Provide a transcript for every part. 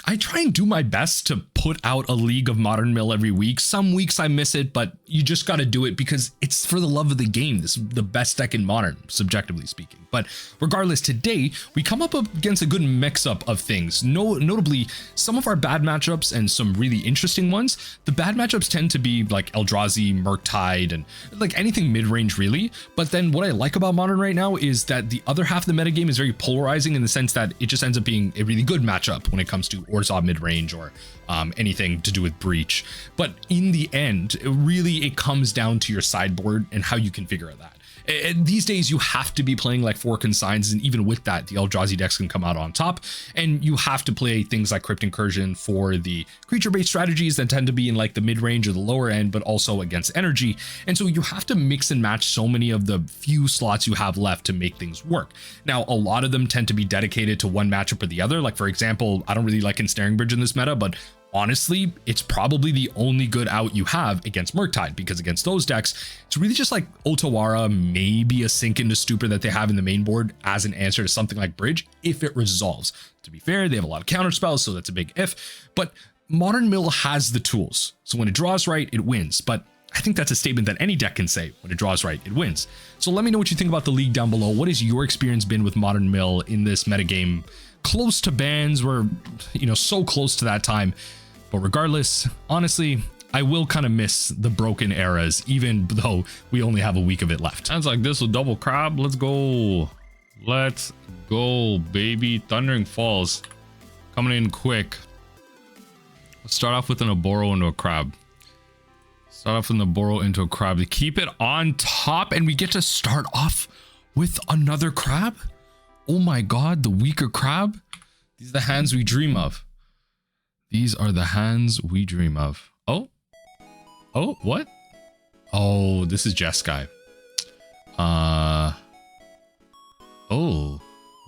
I try and do my best to put out a League of Modern Mill every week. Some weeks I miss it, but you just got to do it because it's for the love of the game. This is the best deck in Modern, subjectively speaking. But regardless, today we come up against a good mix-up of things. Notably, some of our bad matchups and some really interesting ones. The bad matchups tend to be like Eldrazi, Murktide, and like anything mid-range really. But then what I like about Modern right now is that the other half of the metagame is very polarizing in the sense that it just ends up being a really good matchup when it comes to Orzhov mid-range or anything to do with Breach. But in the end, it comes down to your sideboard and how you configure that. These days, you have to be playing like 4 consigns, and even with that, the Eldrazi decks can come out on top, and you have to play things like Crypt Incursion for the creature-based strategies that tend to be in like the mid-range or the lower end, but also against energy. And so you have to mix and match so many of the few slots you have left to make things work. Now, a lot of them tend to be dedicated to one matchup or the other. Like, for example, I don't really like Ensnaring Bridge in this meta, but honestly, it's probably the only good out you have against Murktide, because against those decks, it's really just like Otawara, maybe a Sink into Stupor that they have in the main board as an answer to something like Bridge, if it resolves. To be fair, they have a lot of counter spells, so that's a big if, but Modern Mill has the tools. So when it draws right, it wins. But I think that's a statement that any deck can say. When it draws right, it wins. So let me know what you think about the league down below. What has your experience been with Modern Mill in this metagame? Close to bans, we're, so close to that time. But regardless, honestly, I will kind of miss the broken eras, even though we only have a week of it left. Sounds like this with double crab. Let's go. Let's go, baby. Thundering Falls coming in quick. Let's start off with an Oboro into a crab. Start off with an Oboro into a crab to keep it on top, and we get to start off with another crab. Oh my god, the weaker crab. These are the hands we dream of. These are the hands we dream of. Oh, what? Oh, this is Jeskai. Oh,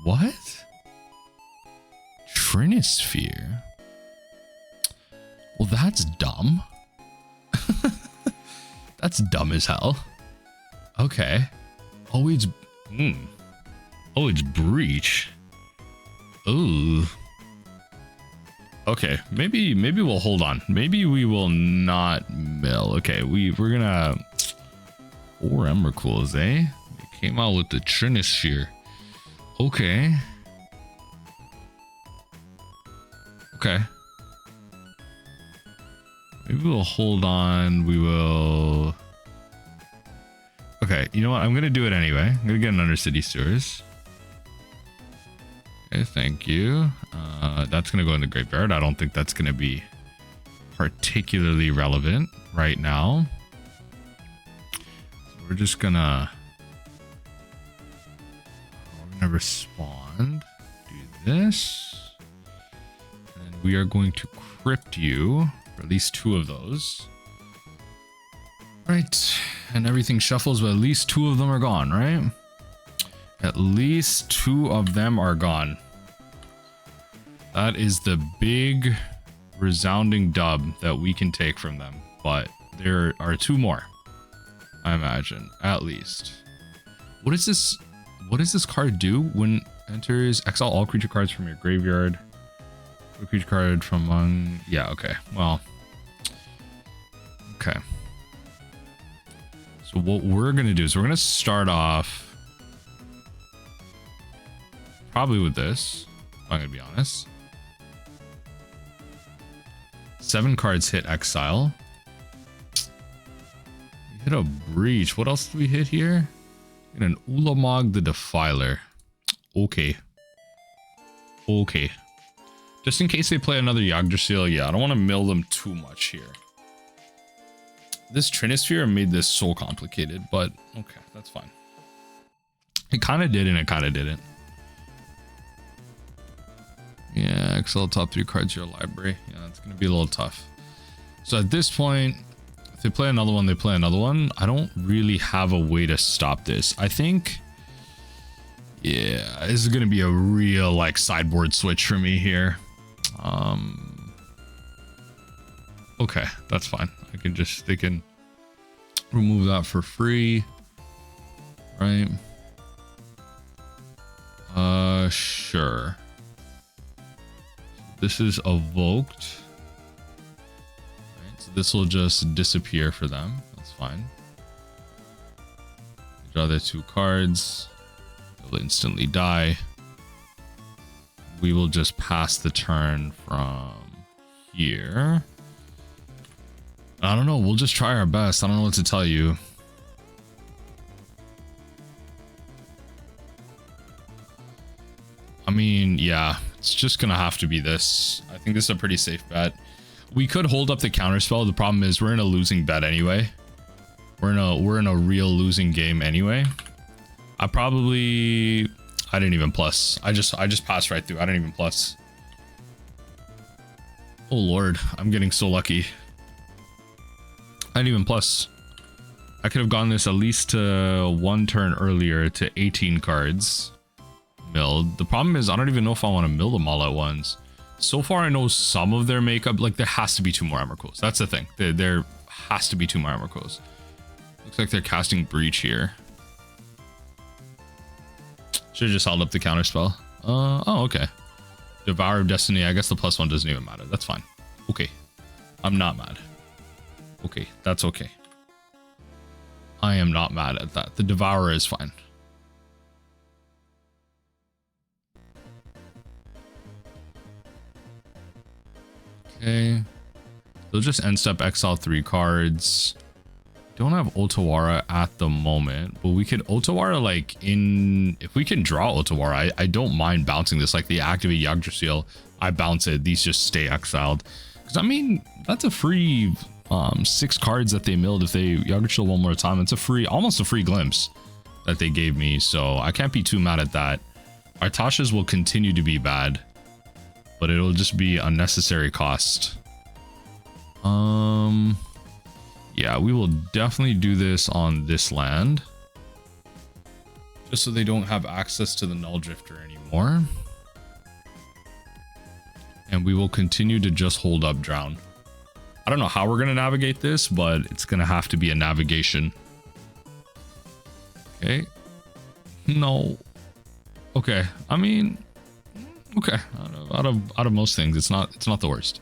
what? Trinisphere. Well, that's dumb. That's dumb as hell. Okay. Oh, it's Oh, it's Breach. Ooh. Okay, maybe we'll hold on. Maybe we will not mill. Okay, we're gonna 4 Embercools, eh? They came out with the Trinisphere. Okay. Okay. Maybe we'll hold on. We will. Okay, you know what? I'm gonna do it anyway. I'm gonna get an Undercity Sewers. Okay, thank you. That's gonna go in the graveyard. I don't think that's gonna be particularly relevant right now. So we're just gonna respond. Do this, and we are going to crypt you for at least 2 of those. Right, and everything shuffles, but at least 2 of them are gone, right? At least 2 of them are gone. That is the big resounding dub that we can take from them. But there are 2 more, I imagine, at least. What is this? What does this card do when enters? Exile all creature cards from your graveyard. A creature card from among. Yeah, okay. Well, okay. So what we're gonna do is we're gonna start off probably with this. I'm gonna be honest. 7 cards hit exile. We hit a Breach. What else do we hit here? And an Ulamog the Defiler. Okay. Okay. Just in case they play another Yggdrasil, yeah, I don't want to mill them too much here. This Trinisphere made this so complicated, but okay, that's fine. It kind of did and it kind of didn't. Yeah, exile top 3 cards to your library. Yeah, it's going to be a little tough. So at this point, if they play another one, they play another one. I don't really have a way to stop this. I think, yeah, this is going to be a real like sideboard switch for me here. Okay, that's fine. They can remove that for free, right? Sure. this is evoked. Right, so this will just disappear for them. That's fine. Draw their 2 cards. They'll instantly die. We will just pass the turn from here. I don't know. We'll just try our best. I don't know what to tell you. I mean, yeah, it's just gonna have to be this. I think this is a pretty safe bet. We could hold up the counterspell. The problem is we're in a losing bet anyway. We're in a real losing game anyway. I didn't even plus. I just passed right through. I didn't even plus. Oh lord, I'm getting so lucky. I didn't even plus. I could have gone this at least to 1 turn earlier to 18 cards milled. The problem is I don't even know if I want to mill them all at once. So far I know some of their makeup, like there has to be 2 more Emrakul's. That's the thing. There has to be 2 more Emrakul's. Looks like they're casting Breach here. Should have just held up the counterspell. Oh, okay. Devour of Destiny. I guess the +1 doesn't even matter. That's fine. Okay. I'm not mad. Okay, that's okay. I am not mad at that. The Devourer is fine. Okay. They'll just end step exile 3 cards. Don't have Otawara at the moment, but we could Otawara like in, if we can draw Otawara, I don't mind bouncing this. Like the activate Yggdrasil, I bounce it, these just stay exiled. Because I mean, that's a free 6 cards that they milled. If they Yggdrasil one more time, it's a free, almost a free glimpse that they gave me, so I can't be too mad at that. Our Tashas will continue to be bad, but it'll just be unnecessary cost. Yeah, we will definitely do this on this land, just so they don't have access to the Null Drifter anymore. And we will continue to just hold up Drown. I don't know how we're going to navigate this, but it's going to have to be a navigation. Okay. No. Okay. I mean, okay. Out of most things, it's not the worst.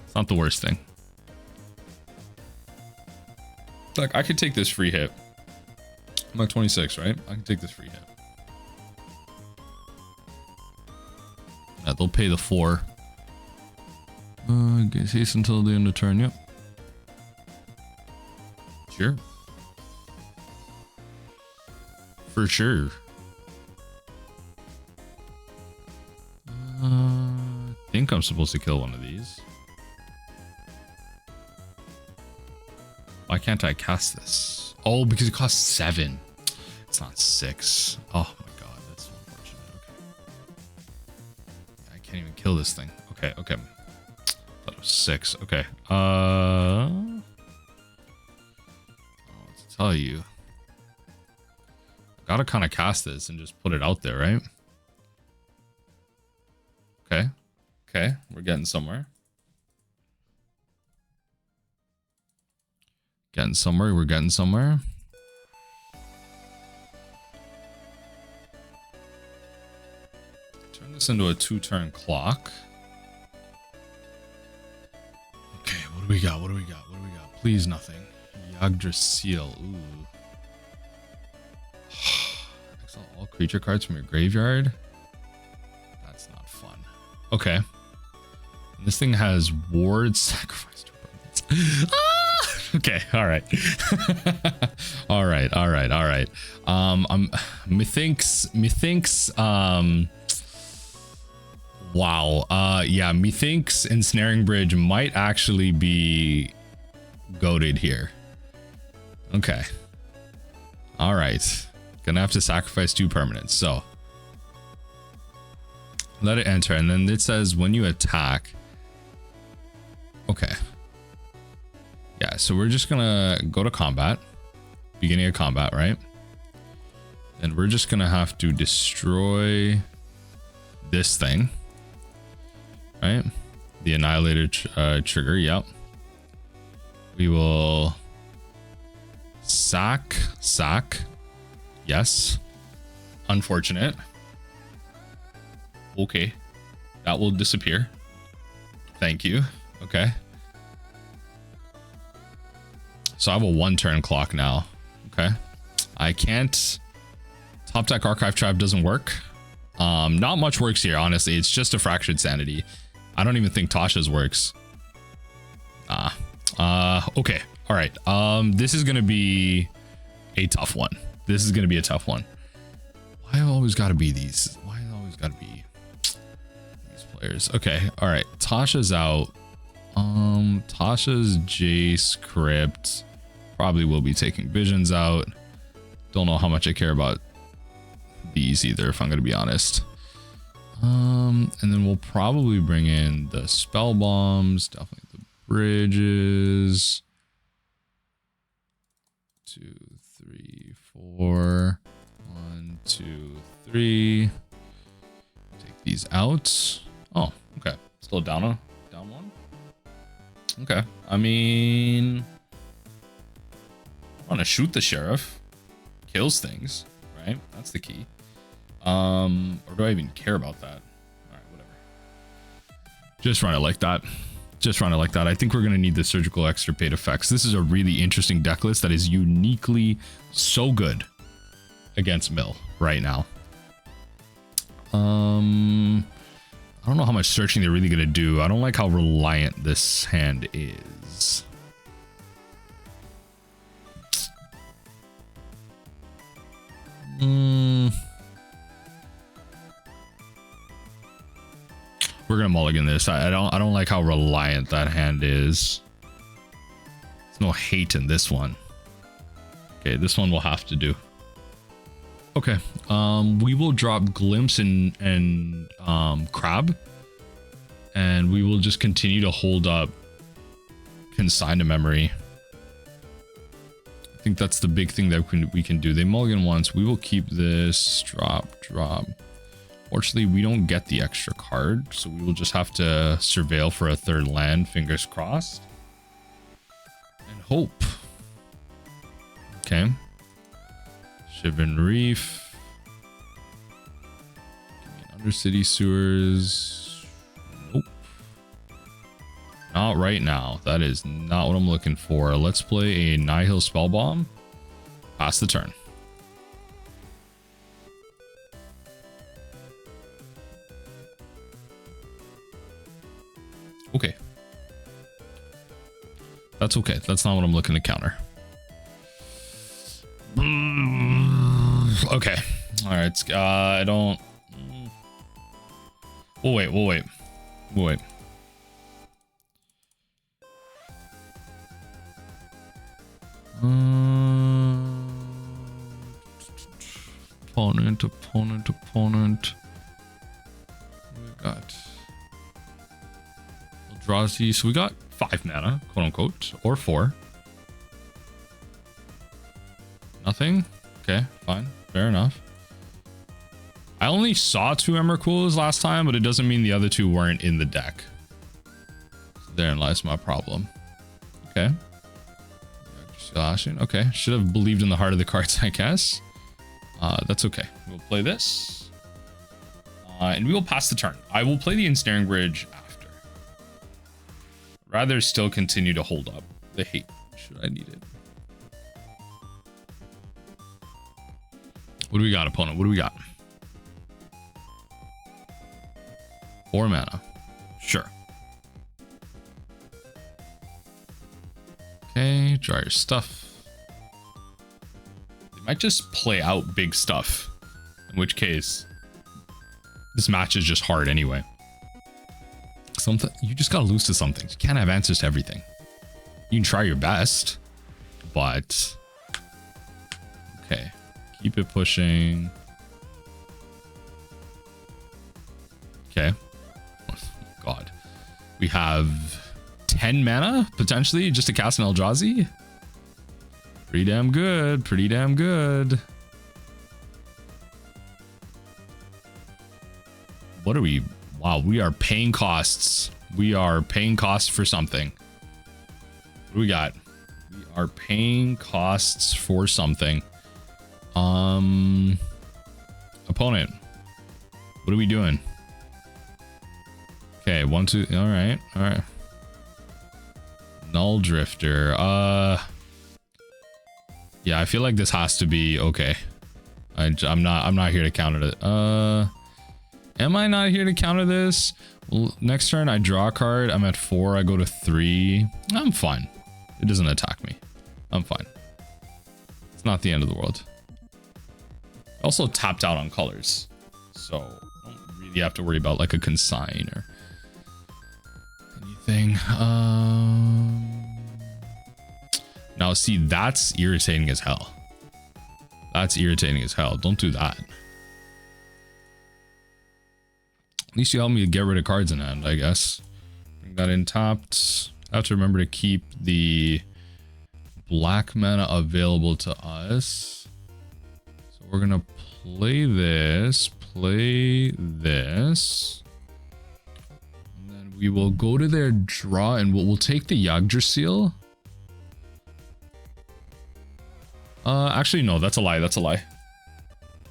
It's not the worst thing. Like, I could take this free hit. I'm at 26, right? I can take this free hit. Yeah, they'll pay the 4. Get haste until the end of turn, yep. Sure. For sure. I think I'm supposed to kill one of these. Why can't I cast this? Oh, because it costs 7. It's not 6. Oh my god, that's so unfortunate. Okay. I can't even kill this thing. Okay, okay. Thought it was 6. Okay. I don't know what to tell you. Gotta kind of cast this and just put it out there, right? Okay. Okay, we're getting somewhere. Getting somewhere, we're getting somewhere. Turn this into a 2-turn clock. Okay, what do we got? What do we got? What do we got? Please nothing. Yggdrasil. Ooh. Exile all creature cards from your graveyard. That's not fun. Okay. And this thing has ward sacrifice to opponents. Okay, all right. All right. Methinks wow. Yeah, methinks Ensnaring Bridge might actually be goated here. Okay. All right. Gonna have to sacrifice 2 permanents, so let it enter, and then it says when you attack. Okay. Yeah, so we're just gonna go to combat, beginning of combat, right? And we're just gonna have to destroy this thing, right? The Annihilator trigger, yep. We will sack, yes. Unfortunate. Okay, that will disappear. Thank you. Okay. So I have a 1 turn clock now. Okay. I can't. Top deck Archive Tribe doesn't work. Not much works here, honestly. It's just a Fractured Sanity. I don't even think Tasha's works. Okay. All right. This is going to be a tough one. This is going to be a tough one. Why have always got to be these? Why have always got to be these players? Okay. All right. Tasha's out. Tasha's Jace, Crypt. Probably will be taking Visions out. Don't know how much I care about these either, if I'm going to be honest. And then we'll probably bring in the spell bombs, definitely the bridges. 2, 3, 4. 1, 2, 3. Take these out. Oh, okay. Still down one. Okay. I mean, I want to shoot the sheriff. Kills things, right? That's the key. Or do I even care about that? All right, whatever. Just run it like that. Just run it like that. I think we're going to need the surgical extirpate effects. This is a really interesting deck list that is uniquely so good against Mill right now. I don't know how much searching they're really going to do. I don't like how reliant this hand is. We're gonna mulligan this. I don't like how reliant that hand is. There's no hate in this one. Okay, this one will have to do. Okay, we will drop Glimpse and Crab, and we will just continue to hold up Consign to Memory. I think that's the big thing that we can do. They mulligan once. We will keep this. Drop. Fortunately, we don't get the extra card, so we will just have to surveil for a 3rd land. Fingers crossed. And hope. Okay. Shivin Reef. Give me an Undercity Sewers. Nope. Not right now. That is not what I'm looking for. Let's play a Nihil Spellbomb. Pass the turn. Okay. That's okay. That's not what I'm looking to counter. Okay. All right. I don't. We'll wait. Opponent. We got Eldrazi. So we got 5 mana, quote unquote, or 4. Nothing. Okay, fine, fair enough. I only saw 2 Emrakuls last time, but it doesn't mean the other 2 weren't in the deck. So therein lies my problem. Okay. Okay, should have believed in the heart of the cards, I guess. That's okay. We'll play this. And we will pass the turn. I will play the Ensnaring Bridge after. Rather still continue to hold up the hate, should I need it. What do we got, opponent? What do we got? 4 mana. Sure. Okay, draw your stuff. They might just play out big stuff. In which case, this match is just hard anyway. You just gotta lose to something. You can't have answers to everything. You can try your best, but okay. Keep it pushing. Okay. Oh, God. We have 10 mana, potentially, just to cast an Eldrazi. Pretty damn good. Pretty damn good. What are we? Wow, we are paying costs. We are paying costs for something. What do we got? We are paying costs for something. Opponent. What are we doing? Okay, 1, 2. All right, all right. Null Drifter. Yeah, I feel like this has to be okay. I'm not here to counter it. Am I not here to counter this? Well, next turn I draw a card. I'm at 4. I go to 3. I'm fine. It doesn't attack me. I'm fine. It's not the end of the world. Also tapped out on colors, so I don't really have to worry about like a consign or anything. Now see, that's irritating as hell. That's irritating as hell. Don't do that. At least you help me get rid of cards in hand, I guess. Bring that in tapped. I have to remember to keep the black mana available to us. So we're gonna play this, and then we will go to their draw and we'll take the Yggdrasil. Actually, no, that's a lie. That's a lie.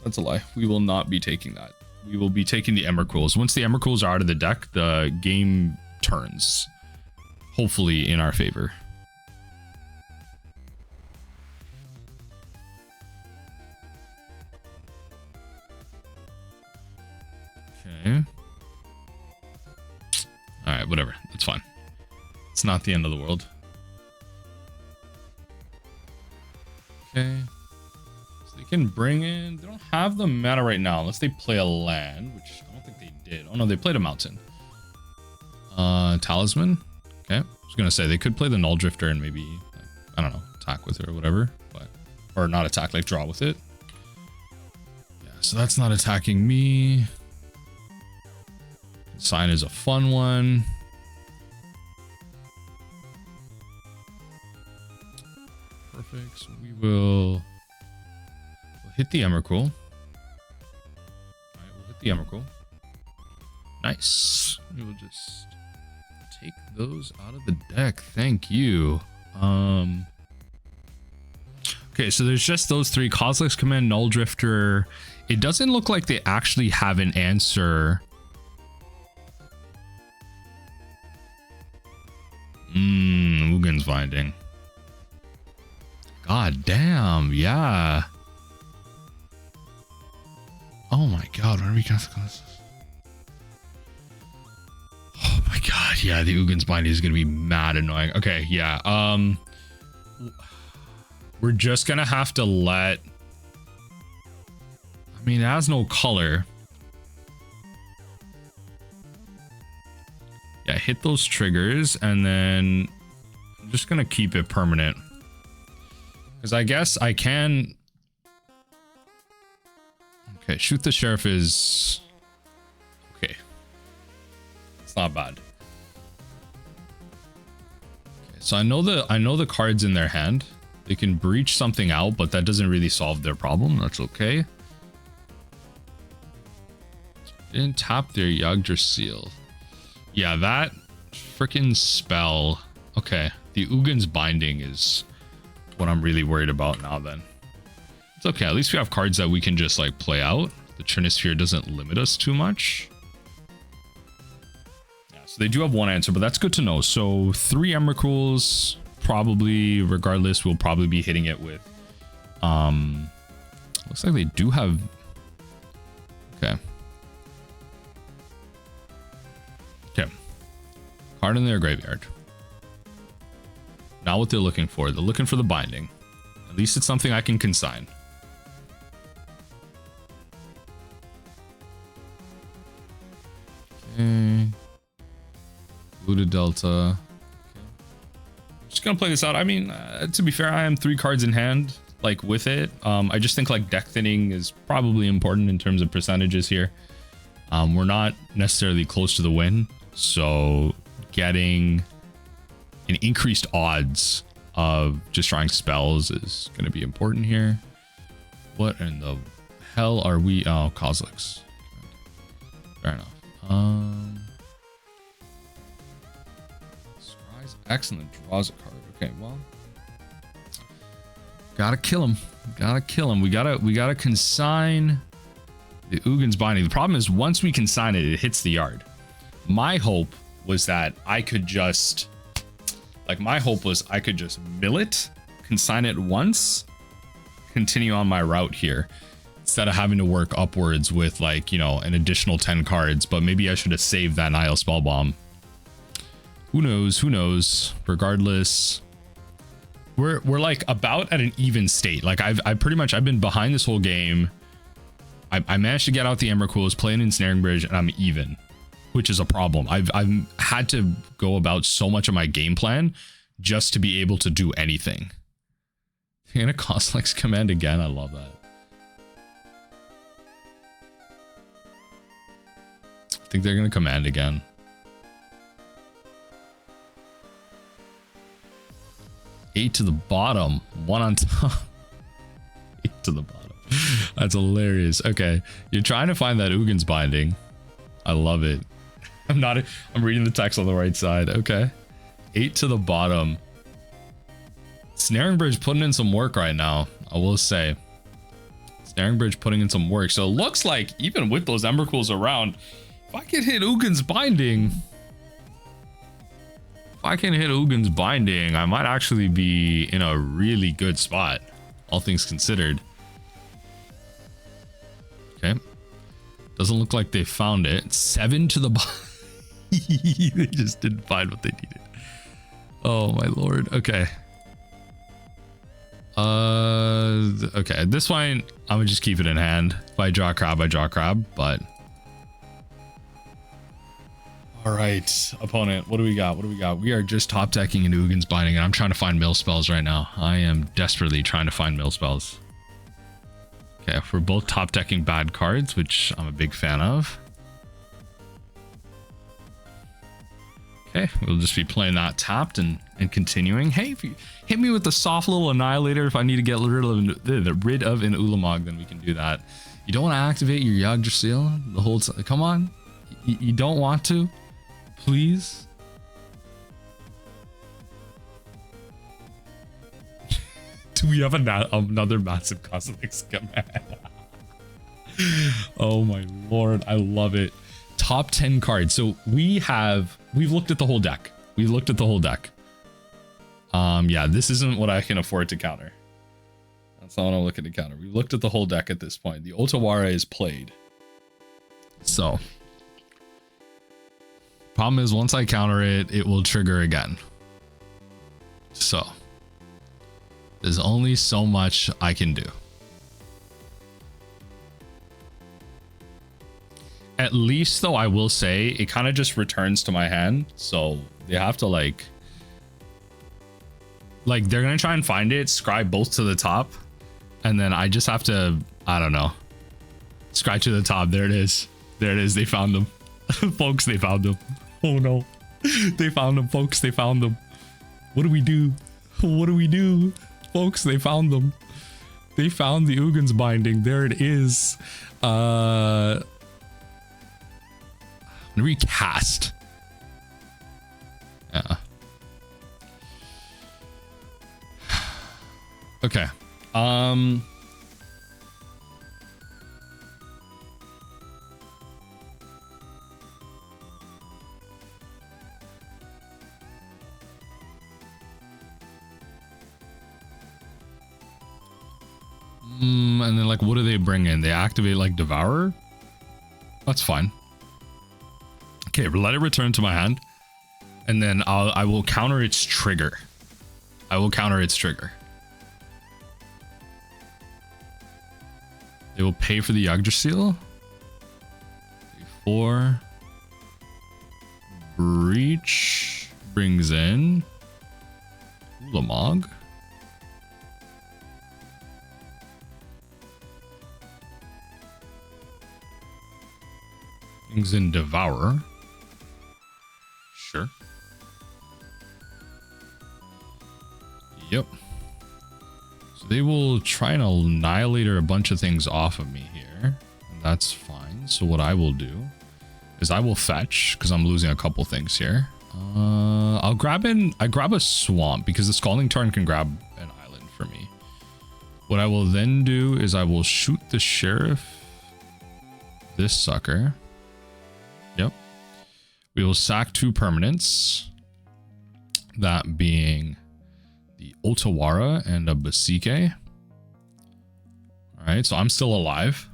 That's a lie. We will not be taking that. We will be taking the Emrakul's. Once the Emrakul's are out of the deck, the game turns. Hopefully in our favor. Okay. Alright, whatever. That's fine. It's not the end of the world. Okay. So they can bring in... They don't have the mana right now unless they play a land, which I don't think they did. Oh no, they played a mountain. Talisman. Okay. I was gonna say they could play the Null Drifter and maybe, like, I don't know, attack with it or whatever. But... Or not attack, like draw with it. Yeah, so that's not attacking me. Sign is a fun one. Perfect. So we'll hit the Emrakul. All right, we'll hit the Emrakul. Nice. We will just take those out of the deck. Thank you. Okay, so there's just those 3: Kozilek's Command, Null Drifter. It doesn't look like they actually have an answer. Uggin's Binding. God damn, yeah. Oh my god, what are we gonna this? Oh my god, yeah, the Uggin's Binding is gonna be mad annoying. Okay, yeah. We're just gonna have to let... I mean, it has no color. Yeah, hit those triggers, and then I'm just gonna keep it permanent. Because I guess I can... Okay, Shoot the Sheriff is... Okay. It's not bad. Okay, so I know the cards in their hand. They can breach something out, but that doesn't really solve their problem. That's okay. Didn't tap their Yggdrasil. Yeah, that freaking spell. Okay, the Uggin's Binding is what I'm really worried about now then. It's okay, at least we have cards that we can just like play out. The Trinisphere doesn't limit us too much. Yeah, so they do have one answer, but that's good to know. So 3 Emrakul's, probably, regardless, we'll probably be hitting it with... Looks like they do have... Okay. Okay. Card in their graveyard. Not what they're looking for. They're looking for the Binding. At least it's something I can consign. Okay. Polluted Delta. Okay. Just gonna play this out. I mean, to be fair, I am 3 cards in hand, like with it. I just think like deck thinning is probably important in terms of percentages here. We're not necessarily close to the win, so getting an increased odds of just drawing spells is going to be important here. What in the hell are we? Oh, Kozilek's. Fair enough. Scry's excellent. Draws a card. Okay, well, gotta kill him. Gotta kill him. We gotta consign the Uggin's Binding. The problem is once we consign it, it hits the yard. my hope was that I could just, like, my hope was I could just mill it, consign it once, continue on my route here, instead of having to work upwards with, like, you know, an additional 10 cards. But maybe I should have saved that Nihil Spellbomb. Who knows? Who knows? Regardless, we're like about at an even state. Like I've been behind this whole game. I managed to get out the Emrakul's, play an Ensnaring Bridge, and I'm even, which is a problem. I've had to go about so much of my game plan just to be able to do anything. You're gonna Coslex command again. I love that. I think they're gonna command again. 8 to the bottom, 1 on top. 8 to the bottom. That's hilarious. Okay, you're trying to find that Ugin's Binding. I love it. I'm reading the text on the right side. Okay, 8 to the bottom. Snaring Bridge putting in some work right now, I will say. Snaring Bridge putting in some work. So it looks like even with those Emrakul's around, if I can hit Uggin's Binding, I might actually be in a really good spot, all things considered. Okay. Doesn't look like they found it. 7 to the bottom. They just didn't find what they needed. Oh my lord. Okay. Okay. At this point, I'm gonna just keep it in hand. If I draw a crab, I draw a crab, but. All right, opponent, what do we got? What do we got? We are just top decking into Uggin's Binding, and I'm trying to find mill spells right now. I am desperately trying to find mill spells. Okay, we're both top decking bad cards, which I'm a big fan of. Okay, we'll just be playing that tapped and continuing. Hey, if you hit me with the soft little annihilator, if I need to get rid of an Ulamog, then we can do that. You don't want to activate your Yggdrasil the whole time. Come on, you don't want to. Please. Do we have another massive Cosmic command? Oh my lord, I love it. Top 10 cards. So we've looked at the whole deck. Yeah, this isn't what I can afford to counter. That's not what I'm looking to counter. We've looked at the whole deck at this point. The Otawara is played. So problem is, once I counter it, it will trigger again. So there's only so much I can do. At least, though, I will say it kind of just returns to my hand. So they have to like they're going to try and find it, scribe both to the top. And then I just have to, I don't know, scribe to the top. There it is. There it is. They found them. Folks, they found them. Oh no. They found them, folks. They found them. What do we do? What do we do? Folks, they found them. They found the Uggin's Binding. There it is. I'm gonna recast. Yeah. Okay. And then, like, what do they bring in? They activate, like, Devourer? That's fine. Okay, let it return to my hand. And then I will counter its trigger. They will pay for the Yggdrasil. 4. Breach brings in Ulamog. Brings in Devourer. Sure. Yep. So they will try and annihilate a bunch of things off of me here. And that's fine. So what I will do is I will fetch, because I'm losing a couple things here. I grab a swamp, because the Scalding Tarn can grab an island for me. What I will then do is I will shoot the Sheriff. This sucker. Yep. We will sack 2 permanents. That being the Otawara and a Basike. Alright, so I'm still alive.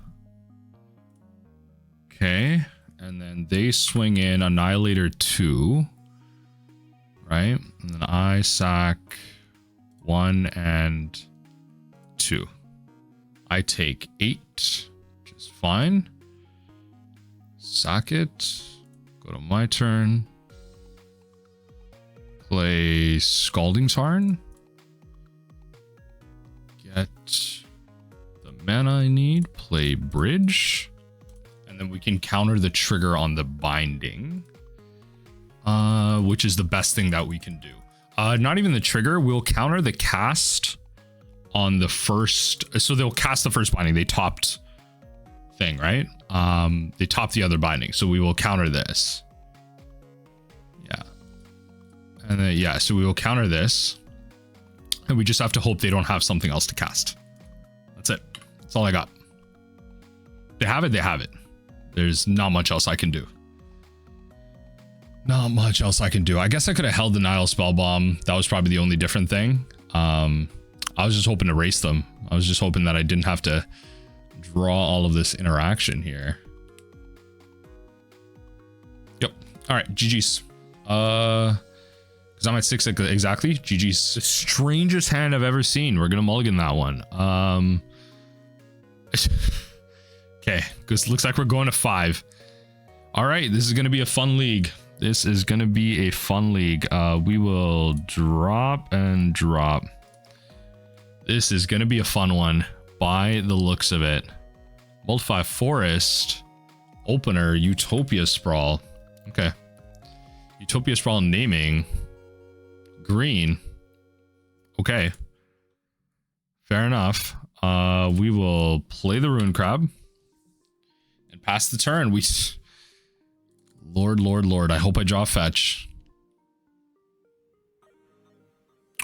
Okay, and then they swing in Annihilator 2. Right, and then I sack 1 and 2. I take 8, which is fine. Sack it. Go to my turn. Play Scalding Tarn. Get the mana I need. Play Bridge. And then we can counter the trigger on the binding. Which is the best thing that we can do. Not even the trigger. We'll counter the cast on the first. So they'll cast the first binding. They topped thing, right? They topped the other binding. So we will counter this. Yeah. And then, yeah, so we will counter this. And we just have to hope they don't have something else to cast. That's it. That's all I got. They have it. They have it. There's not much else I can do. Not much else I can do. I guess I could have held the Nihil Spellbomb. That was probably the only different thing. I was just hoping to race them. I was just hoping that I didn't have to draw all of this interaction here. Yep. All right. GG's. Because I'm at 6 exactly. GG's. The strangest hand I've ever seen. We're going to mulligan that one. Okay. Because looks like we're going to 5. All right. This is going to be a fun league. This is going to be a fun league. We will drop and drop. This is going to be a fun one by the looks of it. Multi Forest. Opener. Utopia Sprawl. Okay. Utopia Sprawl naming. Green. Okay. Fair enough. We will play the Rune Crab. And pass the turn. Lord. I hope I draw fetch.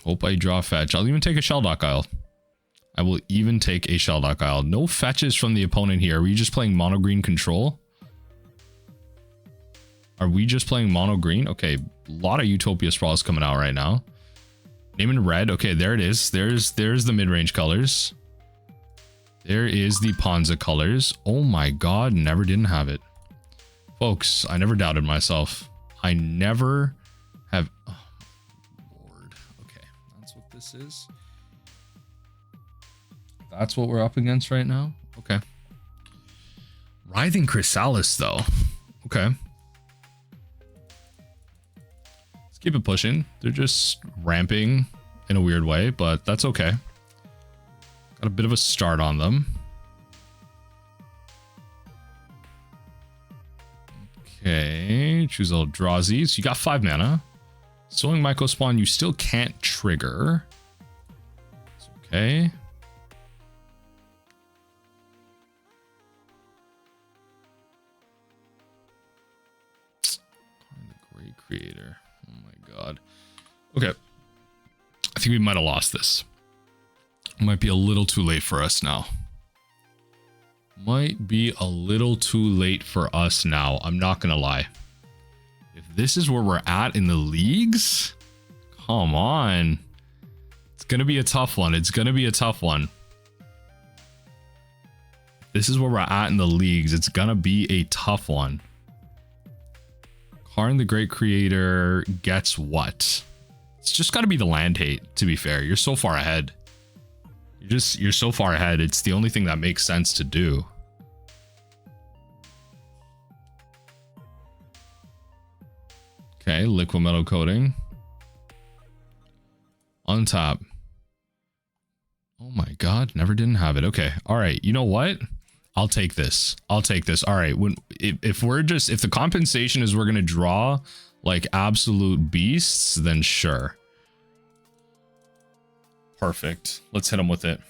Hope I draw fetch. I'll even take a Shelldock Isle. I will even take a Shelldock Isle. No fetches from the opponent here. Are we just playing mono green control? Are we just playing mono green? Okay, a lot of Utopia Sprawls coming out right now. Name in red. Okay, there it is. There's the mid-range colors. There is the Ponza colors. Oh my god, never didn't have it. Folks, I never doubted myself. I never have... Oh, Lord. Okay, that's what this is. That's what we're up against right now? Okay. Writhing Chrysalis, though. Okay. Let's keep it pushing. They're just ramping in a weird way, but that's okay. Got a bit of a start on them. Okay, choose Eldrazi. You got 5 mana. Sowing Myco Spawn, you still can't trigger. It's okay. The Great Creator. Oh my god. Okay. I think we might have lost this. It might be a little too late for us now. Might be a little too late for us now. I'm not gonna lie. If this is where we're at in the leagues, come on. It's gonna be a tough one. It's gonna be a tough one. This is where we're at in the leagues. It's gonna be a tough one. Karn the Great Creator gets what? It's just gotta be the land hate, to be fair. You're so far ahead. You're so far ahead. It's the only thing that makes sense to do. Okay, liquid metal coating. On top. Oh my god, never didn't have it. Okay, all right. You know what? I'll take this. I'll take this. All right. If the compensation is we're gonna draw like absolute beasts, then sure. Perfect. Let's hit them with it.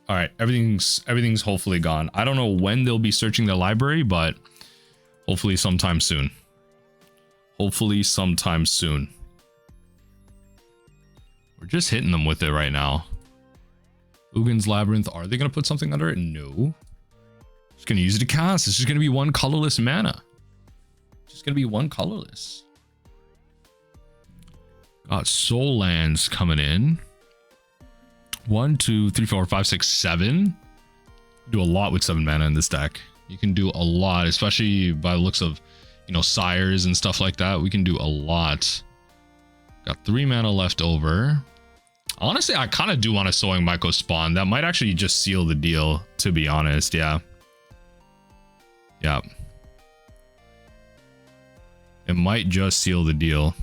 All right, everything's hopefully gone. I don't know when they'll be searching the library, but hopefully sometime soon. Hopefully sometime soon. We're just hitting them with it right now. Ugin's Labyrinth. Are they going to put something under it? No. Just going to use it to cast. It's just going to be one colorless mana. just gonna be one colorless. Got soul lands coming in. 1, 2, 3, 4, 5, 6, 7. Do a lot with 7 mana in this deck. You can do a lot, especially by the looks of, you know, sires and stuff like that. We can do a lot. Got 3 mana left over. Honestly, I kind of do want a Sowing Myco spawn. That might actually just seal the deal, to be honest. Yeah. Yeah. It might just seal the deal.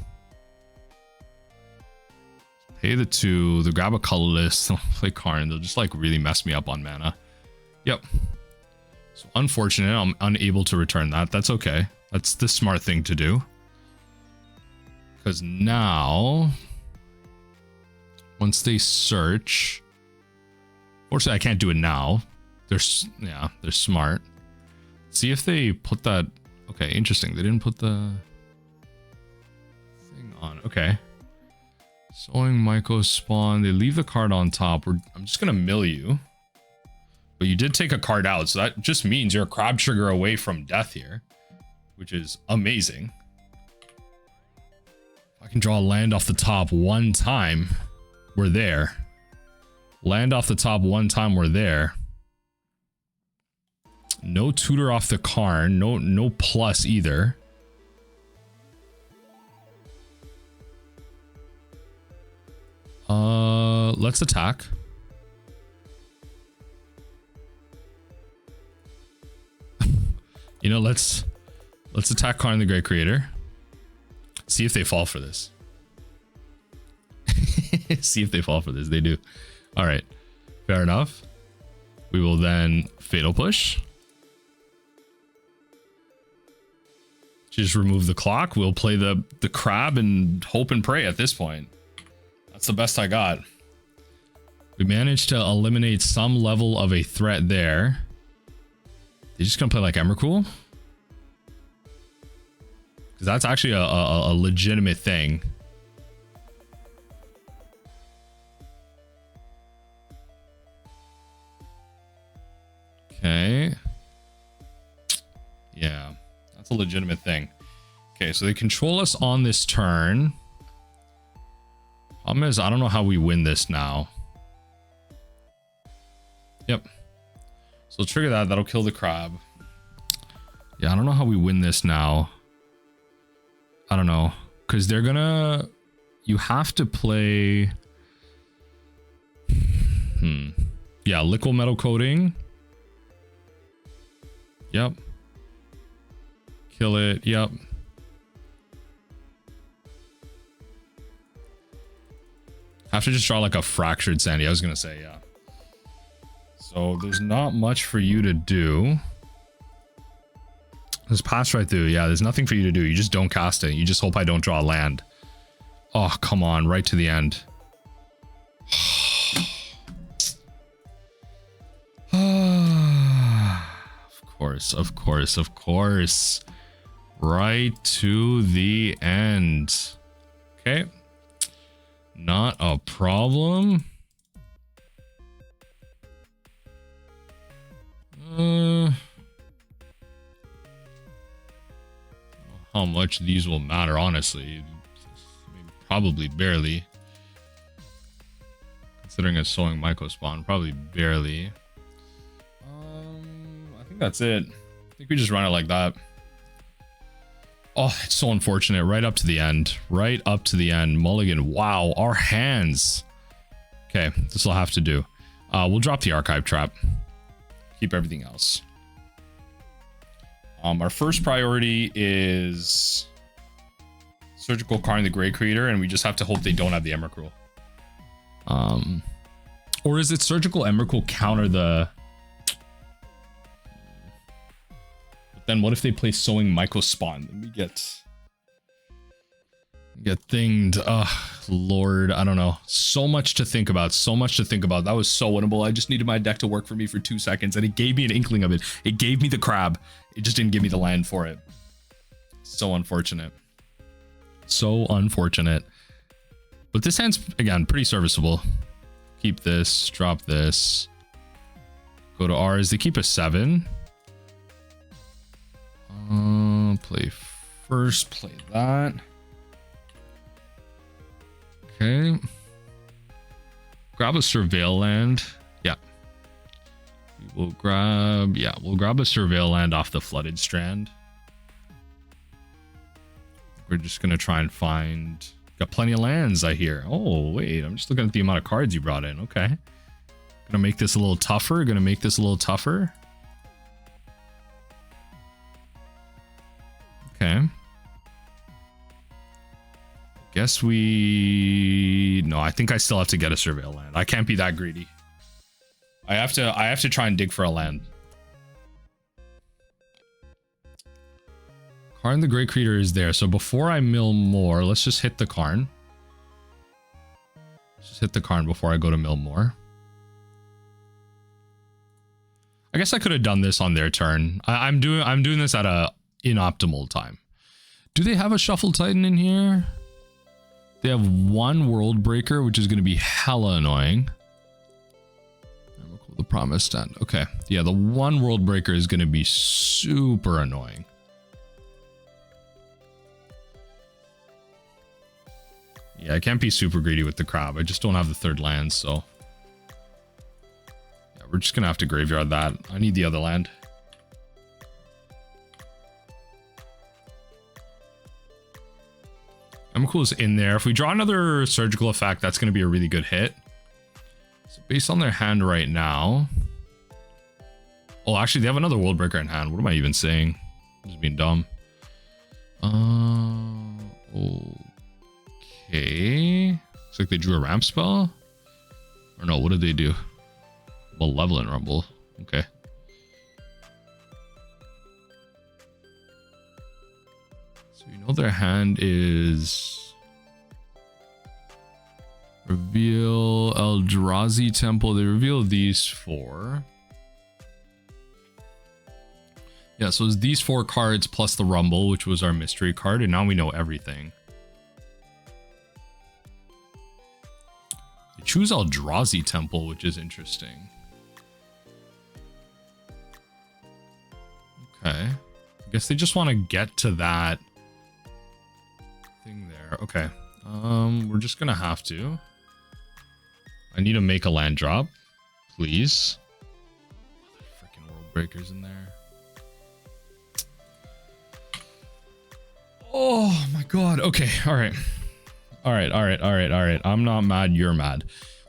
Pay the 2. They'll grab a colorless. They'll play Karn. They'll just like really mess me up on mana. Yep. So unfortunate. I'm unable to return that. That's okay. That's the smart thing to do. Because now, once they search, fortunately I can't do it now. They're smart. See if they put that. Okay, interesting. They didn't put the thing on. Okay. Sowing Myco spawn. They leave the card on top. I'm just gonna mill you. But you did take a card out, so that just means you're a crab trigger away from death here, which is amazing. If I can draw a land off the top one time, we're there. Land off the top one time, we're there. No tutor off the Karn, no plus either. Let's attack. You know, let's attack Karn the Great Creator. See if they fall for this. See if they fall for this. They do. All right. Fair enough. We will then Fatal Push. Just remove the clock. We'll play the crab and hope and pray at this point. That's the best I got. We managed to eliminate some level of a threat there. They're just gonna play like Emrakul? Because that's actually a legitimate thing. Okay. Yeah, that's a legitimate thing. Okay, so they control us on this turn. Problem is, I don't know how we win this now. Yep. So trigger that. That'll kill the crab. Yeah, I don't know how we win this now. I don't know. Because they're gonna... You have to play... Yeah, Liquid Metal Coating. Yep. Kill it. Yep. Have to just draw like a Fractured Sanity. I was gonna say, yeah. So there's not much for you to do. Just pass right through. Yeah, there's nothing for you to do. You just don't cast it. You just hope I don't draw land. Oh, come on. Right to the end. Of course, of course, of course. Right to the end. Okay. Not a problem. How much these will matter, honestly. I mean, probably barely. Considering a Sowing Myco spawn, probably barely. I think that's it. I think we just run it like that. Oh, it's so unfortunate. Right up to the end. Right up to the end. Mulligan. Wow, our hands. Okay, this will have to do. We'll drop the Archive Trap. Keep everything else. Our first priority is Surgical Karn the Great Creator, and we just have to hope they don't have the Emrakul. Or is it Surgical Emrakul counter the... But then what if they play Sowing Myco spawn? Then we get thinged. Lord, I don't know. So much to think about. So much to think about. That was so winnable. I just needed my deck to work for me for 2 seconds, and it gave me an inkling of it. It gave me the crab. It just didn't give me the land for it. So unfortunate. So unfortunate. But this hand's, again, pretty serviceable. Keep this. Drop this. Go to ours. They keep a 7. Play first play that. Okay. Grab a Surveil land. Yeah. We'll grab a Surveil land off the Flooded Strand. We're just gonna try and find. Got plenty of lands, I hear. Oh, wait, I'm just looking at the amount of cards you brought in. Okay. Gonna make this a little tougher. Okay. Guess no, I think I still have to get a Surveil land. I can't be that greedy. I have to try and dig for a land. Karn the Great Creator is there. So before I mill more, let's just hit the Karn. Let's just hit the Karn before I go to mill more. I guess I could have done this on their turn. I'm doing this at a inoptimal time. Do they have a Shuffle Titan in here? They have one World Breaker, which is going to be hella annoying. The Promised Land. Okay. Yeah, the one World Breaker is going to be super annoying. Yeah, I can't be super greedy with the crab. I just don't have the third land, so... yeah, we're just going to have to graveyard that. I need the other land. Emrakul's in there. If we draw another Surgical Effect, that's going to be a really good hit. So based on their hand right now... oh, actually, they have another World Breaker in hand. What am I even saying? I'm just being dumb. Okay. Looks like they drew a ramp spell. Or no, what did they do? Malevolent Rumble. Okay. So you know their hand is... reveal Eldrazi Temple. They reveal these four. Yeah, so it's these four cards plus the Rumble, which was our mystery card, and now we know everything. They choose Eldrazi Temple, which is interesting. Okay. I guess they just want to get to that thing there. Okay. We're just gonna have to. I need to make a land drop, please. Freaking World Breakers in there. Oh my god. Okay. All right. I'm not mad. You're mad.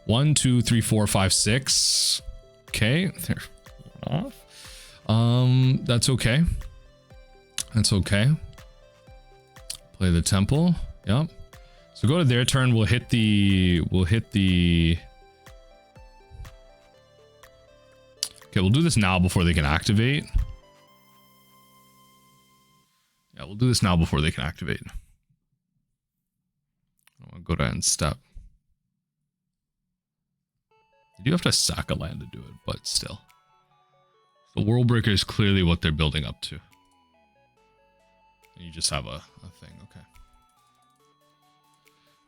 1, 2, 3, 4, 5, 6. Okay. They're off. That's okay. That's okay. Play the temple. Yep. So go to their turn. We'll hit the. Okay, we'll do this now before they can activate. Yeah, we'll do this now before they can activate. I want to go to end step. You do have to sack a land to do it, but still. The World Breaker is clearly what they're building up to. And you just have a thing, okay.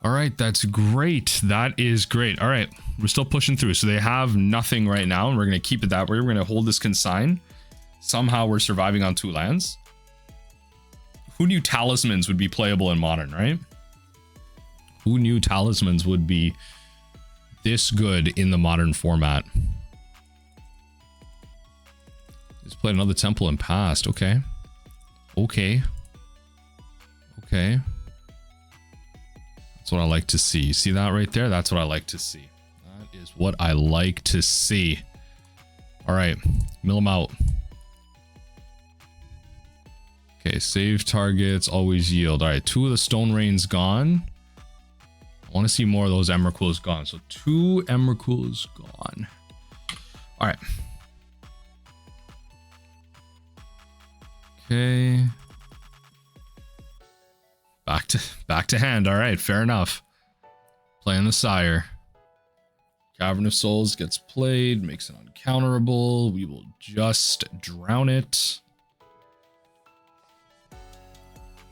All right, that's great. That is great. All right, we're still pushing through. So they have nothing right now, and we're going to keep it that way. We're going to hold this Consign. Somehow we're surviving on 2 lands. Who knew Talismans would be playable in Modern, right? Who knew Talismans would be this good in the Modern format? Just played another Temple and passed. Okay. Okay. Okay. That's what I like to see. You see that right there? That's what I like to see. That is what I like to see. All right. Mill them out. Okay. Save targets. Always yield. All right. 2 of the Stone Rains gone. I want to see more of those Emrakuls gone. So 2 Emrakuls gone. All right. Okay. Back to hand. All right, fair enough. Playing the Sire. Cavern of Souls gets played, makes it uncounterable. We will just drown it.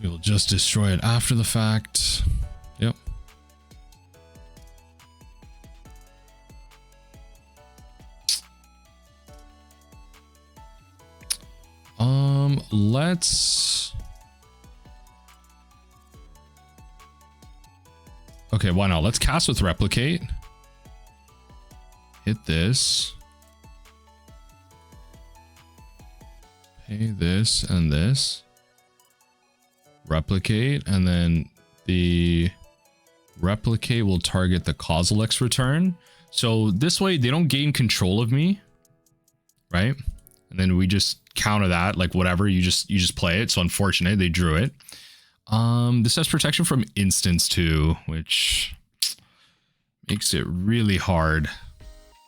We will just destroy it after the fact. Yep. Okay, why not? Let's cast with Replicate. Hit this. Pay this and this. Replicate, and then the Replicate will target the Kozilek's return. So this way they don't gain control of me, right? And then we just counter that, like whatever, you just play it. So unfortunate, they drew it. This has protection from instants too, which makes it really hard.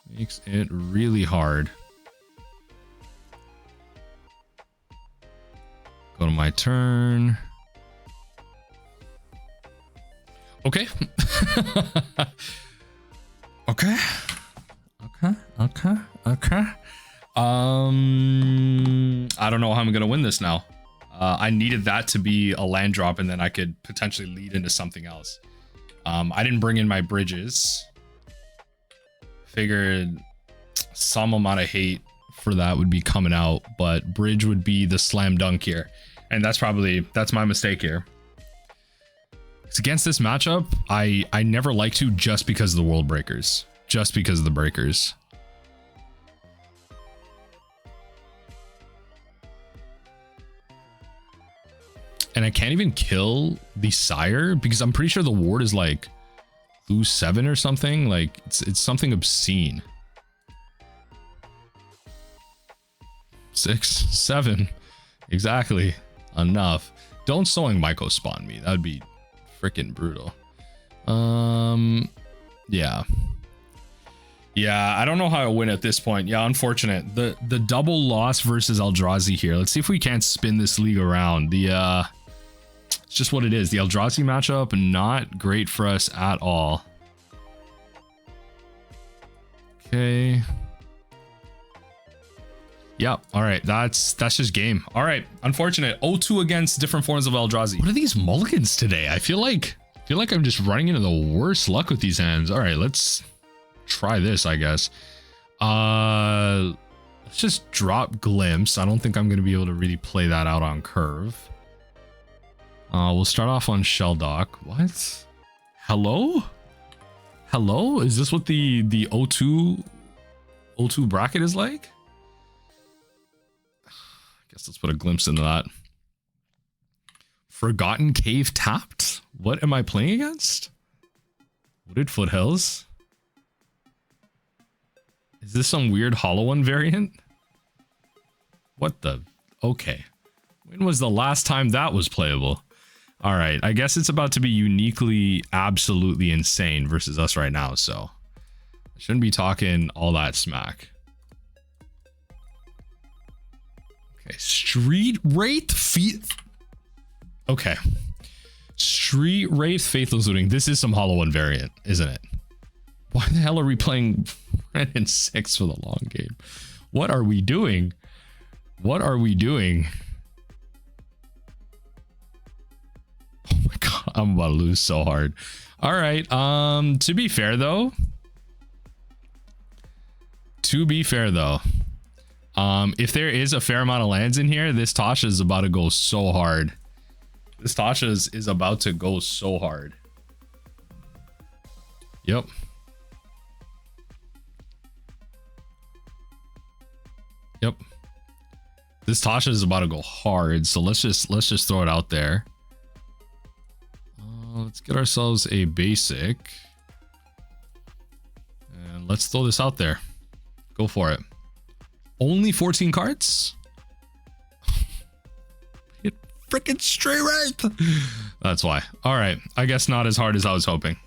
Makes it really hard. Go to my turn. Okay. Okay. Okay. I don't know how I'm gonna win this now. I needed that to be a land drop, and then I could potentially lead into something else. I didn't bring in my bridges. Figured some amount of hate for that would be coming out, but bridge would be the slam dunk here, and that's my mistake here. It's against this matchup, I never like to, just because of the world breakers, just because of the breakers. And I can't even kill the sire because I'm pretty sure the ward is like lose 7 or something. Like it's something obscene. 6, 7, exactly, enough. Don't Sowing Myco spawn me. That would be freaking brutal. Yeah, I don't know how I win at this point. Yeah, unfortunate. The double loss versus Eldrazi here. Let's see if we can't spin this league around. It's just what it is. The Eldrazi matchup, not great for us at all. Okay. Yep. All right. That's just game. All right. Unfortunate. 0-2 against different forms of Eldrazi. What are these mulligans today? I feel like I'm just running into the worst luck with these hands. All right. Let's try this, I guess. Let's just drop Glimpse. I don't think I'm going to be able to really play that out on curve. We'll start off on Shelldock. What? Hello? Hello? Is this what the 0-2 bracket is like? I guess let's put a glimpse into that. Forgotten Cave tapped? What am I playing against? Wooded Foothills? Is this some weird Hollow One variant? What the? Okay. When was the last time that was playable? All right, I guess it's about to be uniquely, absolutely insane versus us right now, so I shouldn't be talking all that smack. Okay, Street Wraith Feet. Okay, Street Wraith Faithless Looting. This is some Hollow One variant, isn't it? Why the hell are we playing Red and 6 for the long game? What are we doing? What are we doing? Oh my god, I'm about to lose so hard. All right, to be fair though, if there is a fair amount of lands in here, this Tasha is about to go so hard. This Tasha is about to go so hard. Yep. Yep. This Tasha is about to go hard, so let's just throw it out there. Let's get ourselves a basic. And let's throw this out there. Go for it. Only 14 cards? Hit freaking Street Wraith! That's why. Alright, I guess not as hard as I was hoping.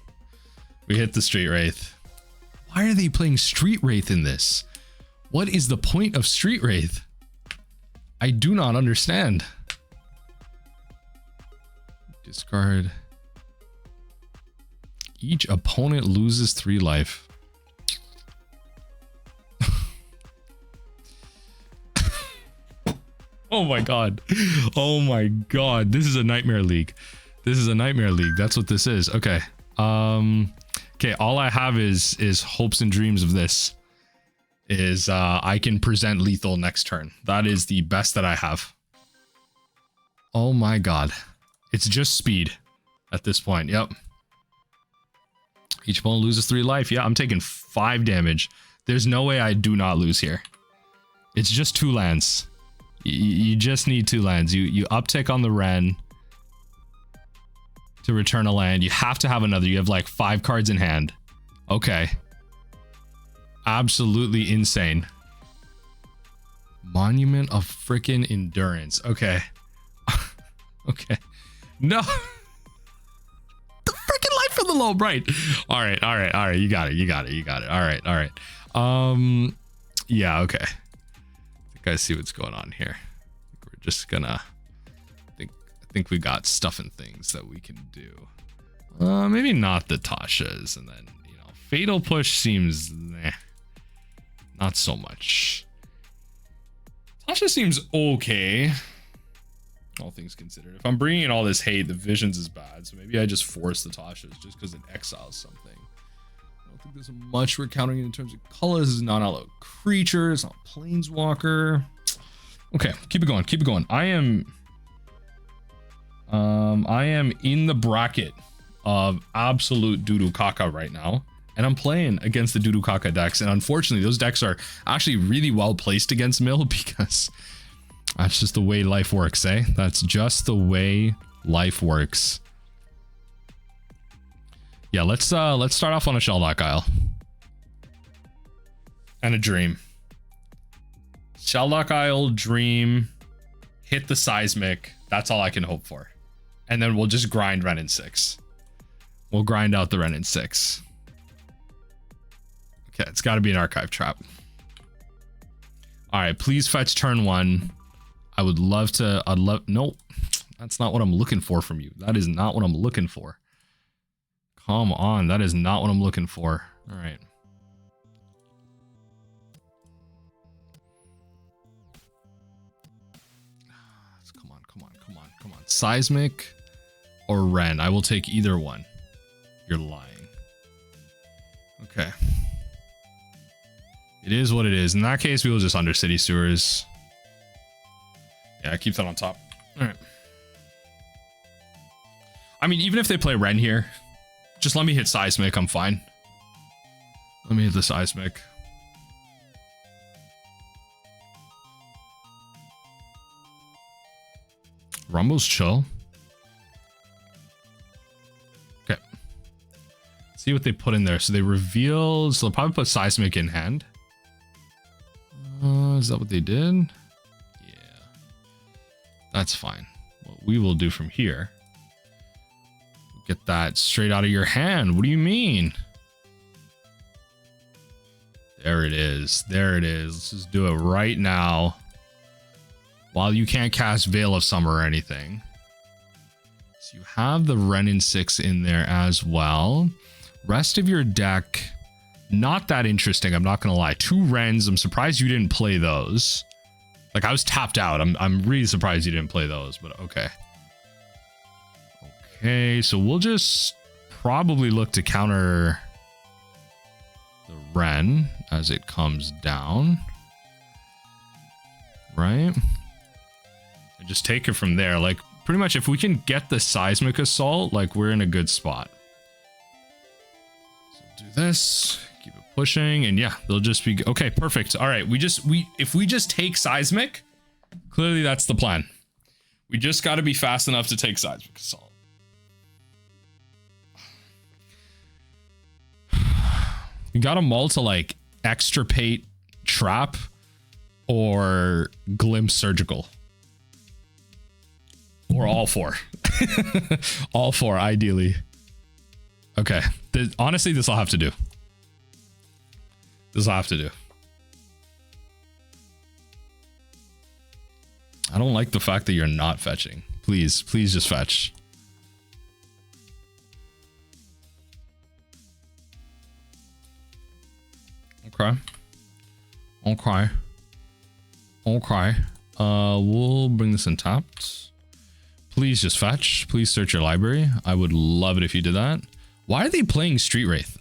We hit the Street Wraith. Why are they playing Street Wraith in this? What is the point of Street Wraith? I do not understand. Discard. Each opponent loses 3 life. Oh my god. Oh my god. This is a nightmare league. This is a nightmare league. That's what this is. Okay. Okay, all I have is hopes and dreams of this. Is I can present lethal next turn. That is the best that I have. Oh my god. It's just speed at this point. Yep. Each opponent loses 3 life. Yeah, I'm taking 5 damage. There's no way I do not lose here. It's just 2 lands. You just need 2 lands. You uptick on the Ren to return a land. You have to have another. You have like 5 cards in hand. Okay. Absolutely insane. Monument of freaking Endurance. Okay. Okay. No. The freaking life of the Loam, right? All right. You got it. All right. Yeah, okay. I think I see what's going on here. We're just gonna I think we got stuff and things that we can do. Maybe not the Tasha's, and then, you know, Fatal Push seems not so much. Tasha seems okay, all things considered. If I'm bringing in all this hate, the Visions is bad, so maybe I just force the Tasha's just because it exiles something. I don't think there's much we're counting in terms of colors. This is not allowed creature, it's not Planeswalker. Okay, keep it going. I am in the bracket of absolute doo-doo caca right now. And I'm playing against the Doo-Doo Caca decks. And unfortunately, those decks are actually really well placed against Mill because that's just the way life works, eh? That's just the way life works. Yeah, let's start off on a Shelldock Isle. And a Dream. Shelldock Isle, Dream, hit the Seismic. That's all I can hope for. And then we'll just grind Ren in 6. We'll grind out the Ren in 6. Okay, it's got to be an Archive Trap. All right, please fetch turn 1. I would love to. Nope, that's not what I'm looking for from you. That is not what I'm looking for. Come on, that is not what I'm looking for. All right. Come on. Seismic or Ren. I will take either one. You're lying. Okay. It is what it is. In that case, we will just Undercity Sewers. Yeah, keep that on top. All right. I mean, even if they play Ren here, just let me hit Seismic. I'm fine. Let me hit the Seismic. Rumble's chill. Okay. See what they put in there. So they reveal. So they'll probably put Seismic in hand. Is that what they did? Yeah. That's fine. What we will do from here. Get that straight out of your hand. What do you mean? There it is. There it is. Let's just do it right now. While you can't cast Veil of Summer or anything. So you have the Renin 6 in there as well. Rest of your deck, not that interesting, I'm not gonna lie. 2 Rens, I'm surprised you didn't play those. Like, I was tapped out. I'm really surprised you didn't play those, but okay. Okay, so we'll just probably look to counter the Ren as it comes down. Right? And just take it from there. Like, pretty much if we can get the Seismic Assault, like, we're in a good spot. So do this, keep it pushing, and yeah, they'll just be okay, perfect. All right, if we just take Seismic, clearly that's the plan. We just got to be fast enough to take Seismic Assault. You got to mull to like Extirpate Trap or Glimpse Surgical. Or all 4. All 4, ideally. Okay. Honestly, this will have to do. This will have to do. I don't like the fact that you're not fetching. Please just fetch. Okay. We'll bring this in tapped. Please just fetch. Please search your library. I would love it if you did that. Why are they playing Street Wraith?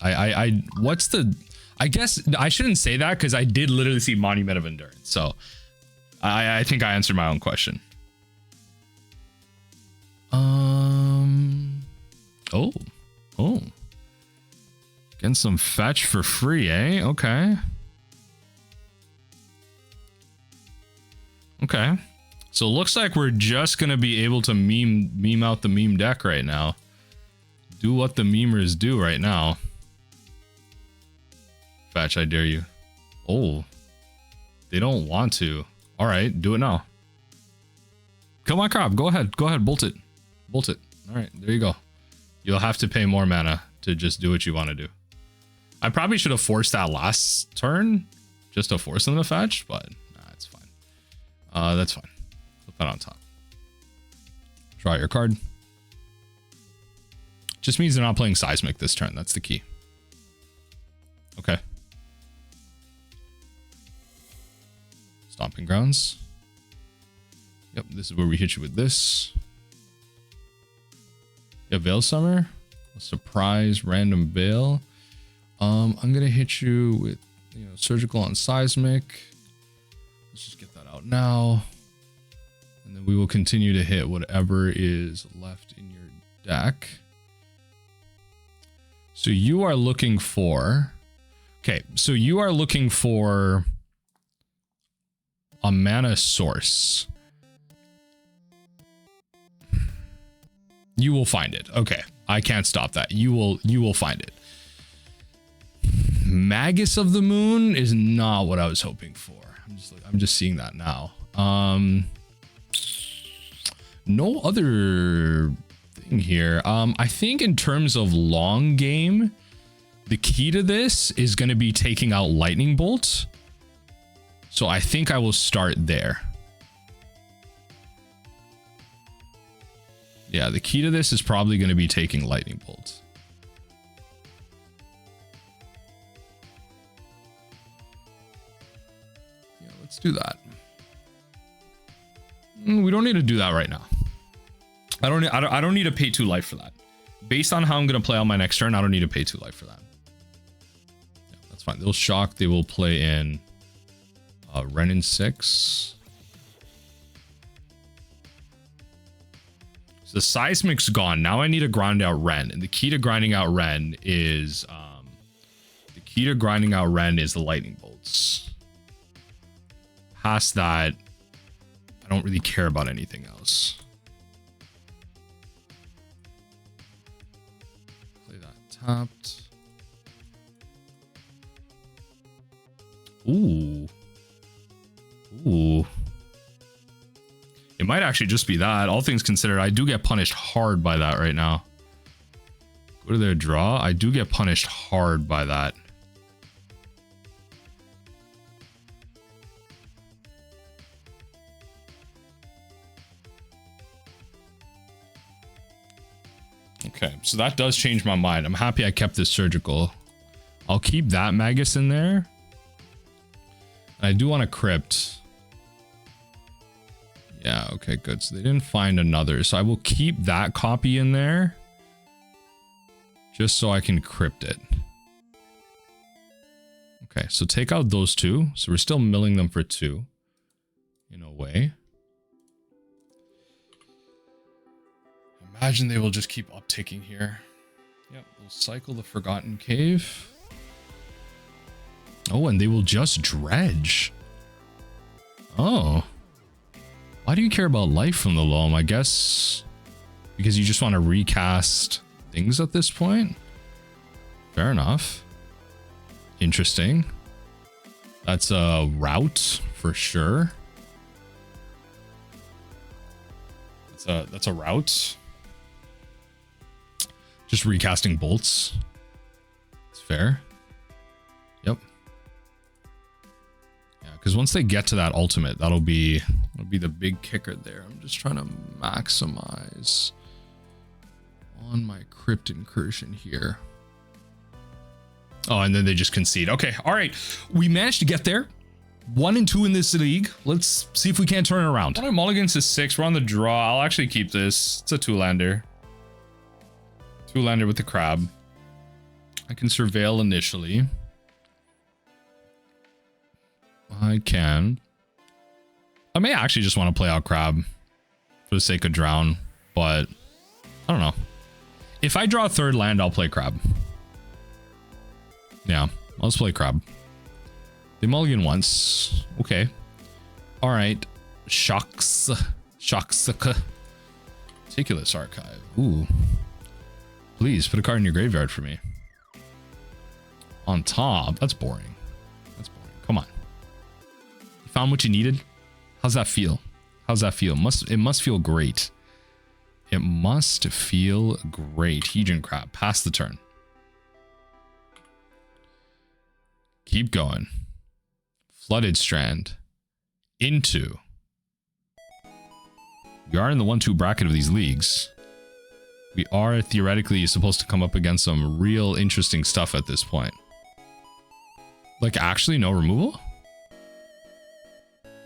What's the... I guess I shouldn't say that because I did literally see Monument of Endurance. So I think I answered my own question. Getting some fetch for free, eh? Okay. Okay. So it looks like we're just going to be able to meme out the meme deck right now. Do what the memers do right now. Fetch, I dare you. Oh. They don't want to. All right, do it now. Kill my crab. Go ahead. Go ahead. Bolt it. Bolt it. All right, there you go. You'll have to pay more mana to just do what you want to do. I probably should have forced that last turn just to force them to fetch, but nah, it's fine. That's fine. Put that on top. Draw your card. Just means they're not playing Seismic this turn. That's the key. Okay. Stomping Grounds. Yep, this is where we hit you with this. Yeah, Veil Summer. A surprise random Veil. I'm gonna hit you with, you know, Surgical on Seismic. Let's just get that out now. And then we will continue to hit whatever is left in your deck. So you are looking for... Okay, so you are looking for a mana source. You will find it. Okay, I can't stop that. You will find it. Magus of the Moon is not what I was hoping for. I'm just seeing that now. No other thing here. I think in terms of long game, the key to this is going to be taking out Lightning Bolt. So I think I will start there. Yeah, the key to this is probably going to be taking Lightning Bolt. Yeah, let's do that. We don't need to do that right now. I don't need to pay 2 life for that. Based on how I'm going to play on my next turn, I don't need to pay 2 life for that. Yeah, that's fine. They'll shock. They will play in Ren in 6. So the Seismic's gone. Now I need to grind out Ren. And the key to grinding out Ren is the Lightning Bolts. Past that, I don't really care about anything else. Play that tapped. Ooh. Ooh. It might actually just be that. All things considered, I do get punished hard by that right now. Go to their draw. I do get punished hard by that. Okay, so that does change my mind. I'm happy I kept this Surgical. I'll keep that Magus in there. I do want a Crypt. Yeah, okay, good. So they didn't find another. So I will keep that copy in there. Just so I can Crypt it. Okay, so take out those 2. So we're still milling them for 2. In a way. Imagine they will just keep upticking here. Yep, we'll cycle the Forgotten Cave. Oh, and they will just dredge. Oh. Why do you care about life from the Loam? I guess because you just want to recast things at this point. Fair enough. Interesting. That's a route for sure. That's a route. Just recasting bolts. It's fair. Yep. Yeah, because once they get to that ultimate, that'll be the big kicker there. I'm just trying to maximize on my Crypt Incursion here. Oh, and then they just concede. Okay, all right. We managed to get there. 1 and 2 in this league. Let's see if we can't turn it around. One mulligans is 6. We're on the draw. I'll actually keep this. It's a 2-lander. 2-lander with the crab. I can surveil initially. I can. I may actually just want to play out crab for the sake of drown, but I don't know. If I draw a 3rd land, I'll play crab. Yeah, let's play Crab. They mulligan once. Okay. All right. Shocks. Meticulous Archive. Ooh. Please put a card in your graveyard for me. On top. That's boring. That's boring. Come on. You found what you needed? How's that feel? How's that feel? It must feel great. It must feel great. Hedron Crab. Pass the turn. Keep going. Flooded Strand. Into. We are in the 1-2 bracket of these leagues. We are theoretically supposed to come up against some real interesting stuff at this point. Like, actually, no removal?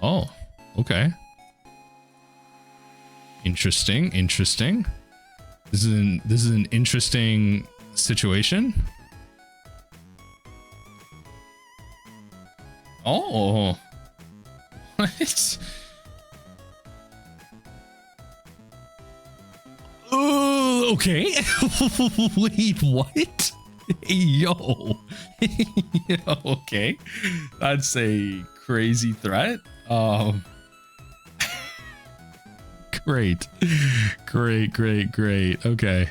Oh, okay. Interesting, interesting. This is an interesting situation. Oh. What? Okay. Wait, what? Yo. Okay. That's a crazy threat. Great. Great. Okay.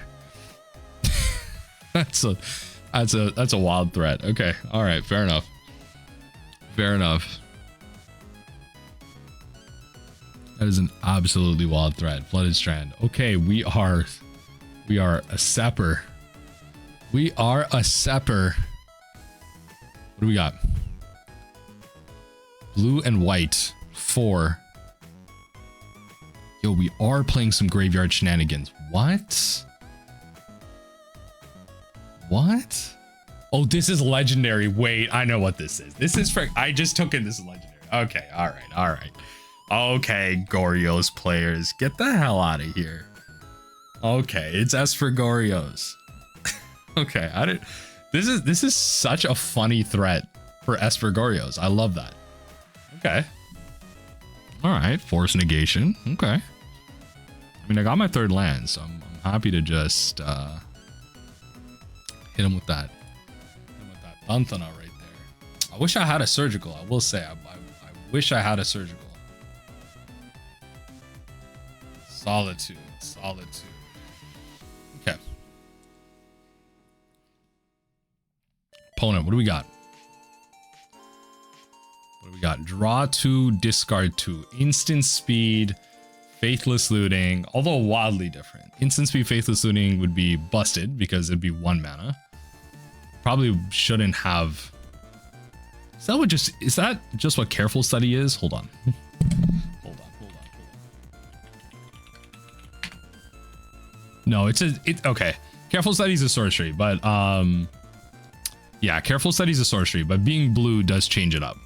That's a wild threat. Okay. All right. Fair enough. That is an absolutely wild threat. Flooded Strand. Okay, we are a Sepper. We are a Sepper. What do we got? Blue and white. 4. Yo, we are playing some graveyard shenanigans. What? What? Oh, this is legendary. Wait, I know what this is. This is for... I just took it. This is legendary. Okay, all right. Okay, Goryos players, get the hell out of here. Okay, it's Esper Goryos. Okay, this is such a funny threat for Esper Goryos. I love that. Okay. All right, force negation. Okay. I mean, I got my 3rd land, so I'm happy to just hit him with that. Thunthana right there. I wish I had a surgical. I will say, I wish I had a surgical. Solitude. Okay. Opponent, what do we got? Draw 2, discard 2. Instant speed, faithless looting, although wildly different. Instant speed, faithless looting would be busted because it'd be 1 mana. Probably shouldn't have. Is that just what Careful Study is? Hold on. Hold on. No, it's okay. Careful Study is a sorcery, but yeah, Careful Study is a sorcery, but being blue does change it up.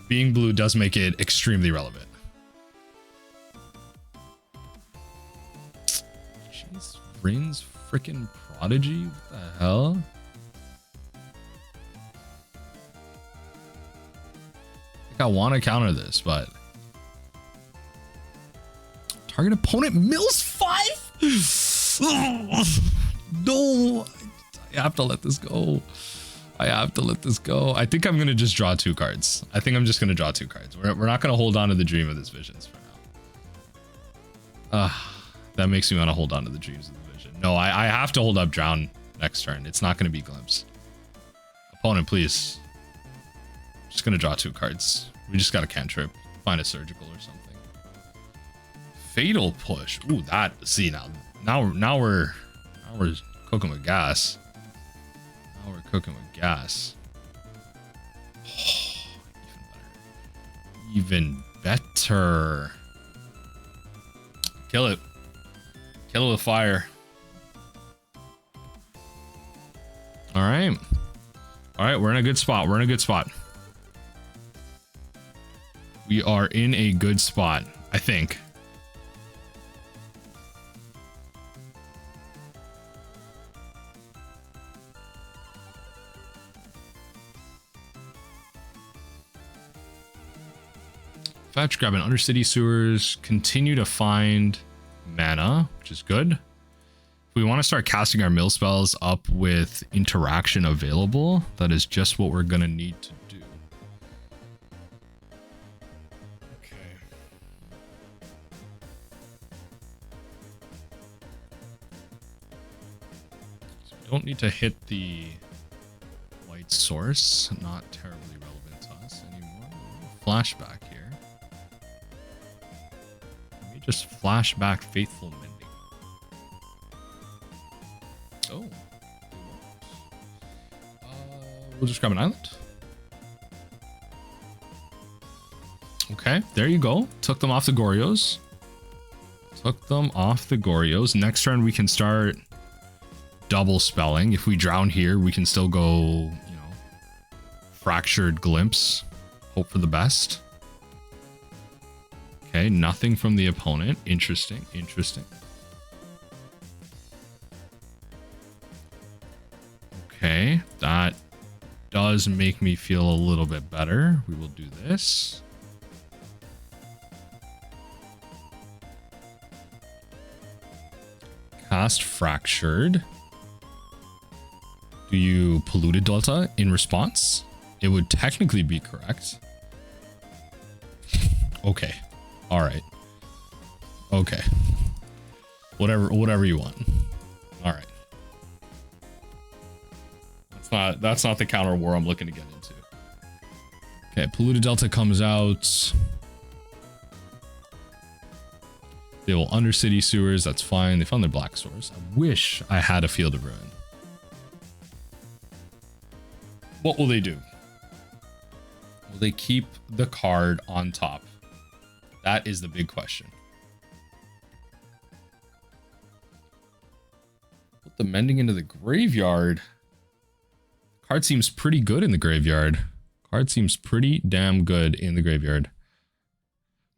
Being blue does make it extremely relevant. Jeez, Vryn's freaking Prodigy? What the hell? I want to counter this, but target opponent mills 5? No, I have to let this go. I think I'm gonna just draw 2 cards. We're not gonna hold on to the Dream of this Visions for now. That makes me want to hold on to the Dreams of the Vision. No, I have to hold up Drown next turn. It's not gonna be Glimpse. Opponent, please. Just gonna draw 2 cards. We just got a cantrip. Find a surgical or something. Fatal Push. Ooh, that. See, now we're cooking with gas. Oh, even better. Kill it with fire. All right, we're in a good spot. We are in a good spot, I think. Fetch, grab an Undercity Sewers, continue to find mana, which is good. If we want to start casting our mill spells up with interaction available, that is just what we're going to need to do. Okay. So we don't need to hit the white source. Not terribly relevant to us anymore. Flashback here. Let me just flashback Faithful Mending. Oh. We'll just grab an island. Okay, there you go. Took them off the Goryos. Took them off the Goryos. Next turn we can start double spelling. If we drown here, we can still go, you know, Fractured Glimpse. Hope for the best. Okay, nothing from the opponent. Interesting, interesting. Okay, that does make me feel a little bit better. We will do this. Cast Fractured. Do you Polluted Delta in response? It would technically be correct. Okay. All right. Okay. Whatever you want. All right. That's not the counter war I'm looking to get into. Okay, Polluted Delta comes out. They will Undercity Sewers, that's fine. They found their black source. I wish I had a Field of Ruin. What will they do? Will they keep the card on top? That is the big question. Put the Mending into the graveyard. Card seems pretty good in the graveyard. Card seems pretty damn good in the graveyard.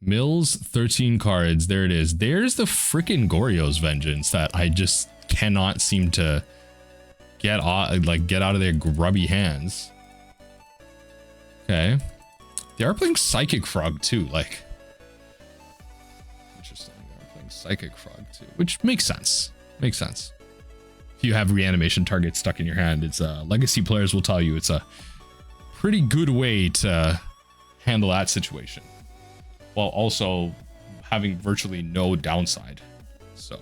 Mills, 13 cards. There it is. There's the freaking Goryos Vengeance that I just cannot seem to get out of their grubby hands. Okay. They are playing Psychic Frog too. Like, interesting. They are playing Psychic Frog too, which makes sense. Makes sense. If you have reanimation targets stuck in your hand, it's legacy players will tell you it's a pretty good way to handle that situation, while also having virtually no downside. So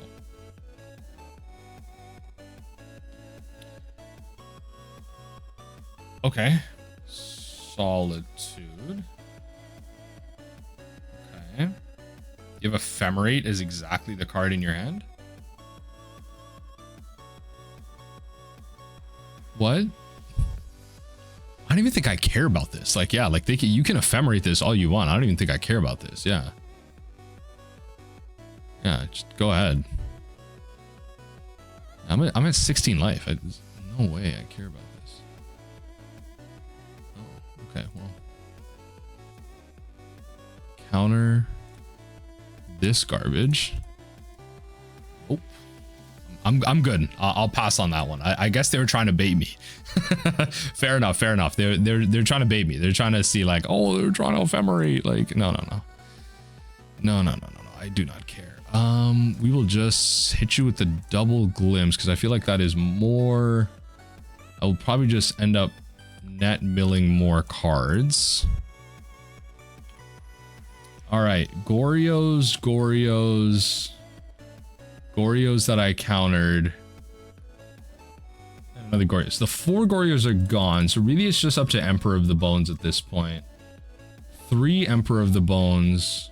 okay, Solitude. Okay, you have Ephemerate as exactly the card in your hand. What? I don't even think I care about this. Like, yeah, like you can Ephemerate this all you want. I don't even think I care about this. Yeah. Yeah, just go ahead. I'm at 16 life. There's no way I care about this. Oh, okay, well. Counter this garbage. Oh. I'm good. I'll pass on that one. I guess they were trying to bait me. Fair enough. Fair enough. They're trying to bait me. They're trying to see like, oh, they're trying to Ephemerate. Like, no. I do not care. We will just hit you with the double glimpse because I feel like that is more. I will probably just end up net milling more cards. All right, Goryos that I countered. And another Goryos. The 4 Goryos are gone, so really it's just up to Emperor of the Bones at this point. 3 Emperor of the Bones.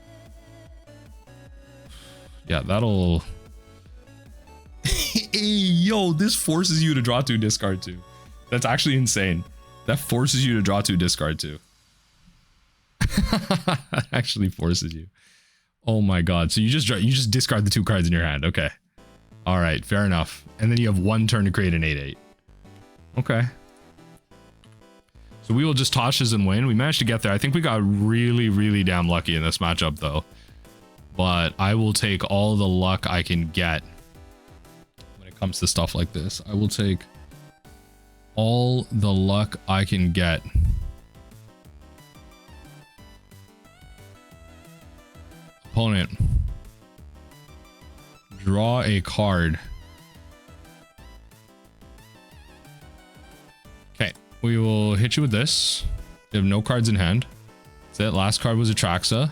Yeah, that'll... Hey, yo, this forces you to draw 2, discard 2. That's actually insane. That forces you to draw 2, discard 2. Actually forces you. Oh my god. So you just discard the 2 cards in your hand. Okay. All right, fair enough. And then you have 1 turn to create an 8/8. Okay. So we will just Tasha's and win. We managed to get there. I think we got really, really damn lucky in this matchup though. But I will take all the luck I can get when it comes to stuff like this. I will take all the luck I can get. Opponent, draw a card. we will hit you with this. You have no cards in hand. That's it. Last card was Atraxa.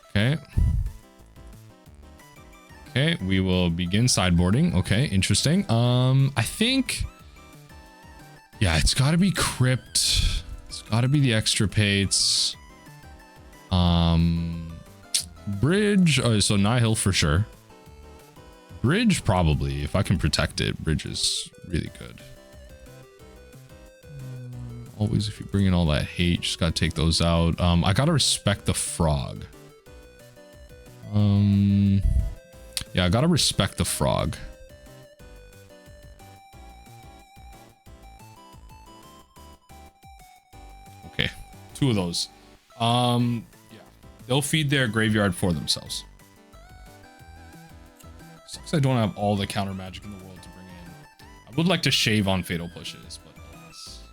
Okay. Okay, we will begin sideboarding. Okay, interesting. I think, yeah, it's got to be Crypt. It's got to be the Extirpates. Bridge. Oh, so Nihil for sure. Bridge probably. If I can protect it, Bridge is really good. Always, if you bring in all that hate, just gotta take those out. I gotta respect the frog. Yeah, I gotta respect the frog. Okay, 2 of those. Yeah, they'll feed their graveyard for themselves. Sucks I don't have all the counter magic in the world to bring in. I would like to shave on fatal pushes, but alas.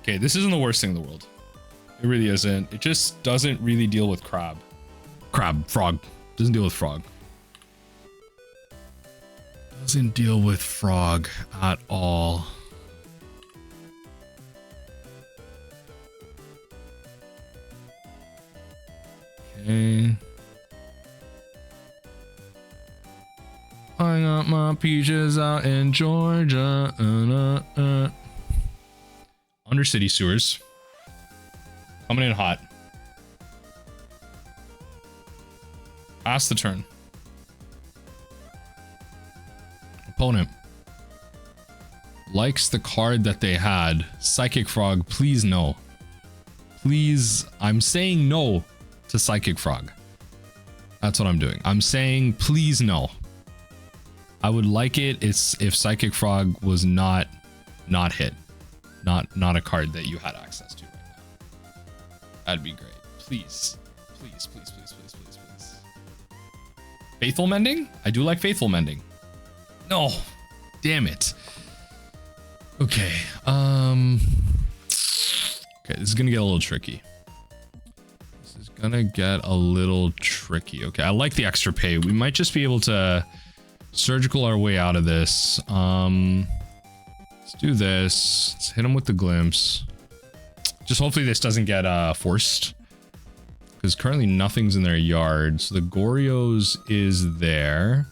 Okay, this isn't the worst thing in the world. It really isn't. It just doesn't really deal with frog. Doesn't deal with frog. Doesn't deal with frog at all. Okay. I got my peaches out in Georgia. Undercity Sewers. Coming in hot. Pass the turn. Opponent likes the card that they had. Psychic Frog, please no. Please, I'm saying no to Psychic Frog. That's what I'm doing. I'm saying please no. I would like it if Psychic Frog was not hit. Not a card that you had access to right now. That'd be great. Please. Please, please, please, please, please, please. Faithful Mending? I do like Faithful Mending. No. Damn it. Okay. Okay, this is gonna get a little tricky. Okay, I like the Extirpate. We might just be able to surgical our way out of this. Let's do this. Let's hit him with the Glimpse. Just hopefully this doesn't get forced. Because currently nothing's in their yard. So the Goryos is there.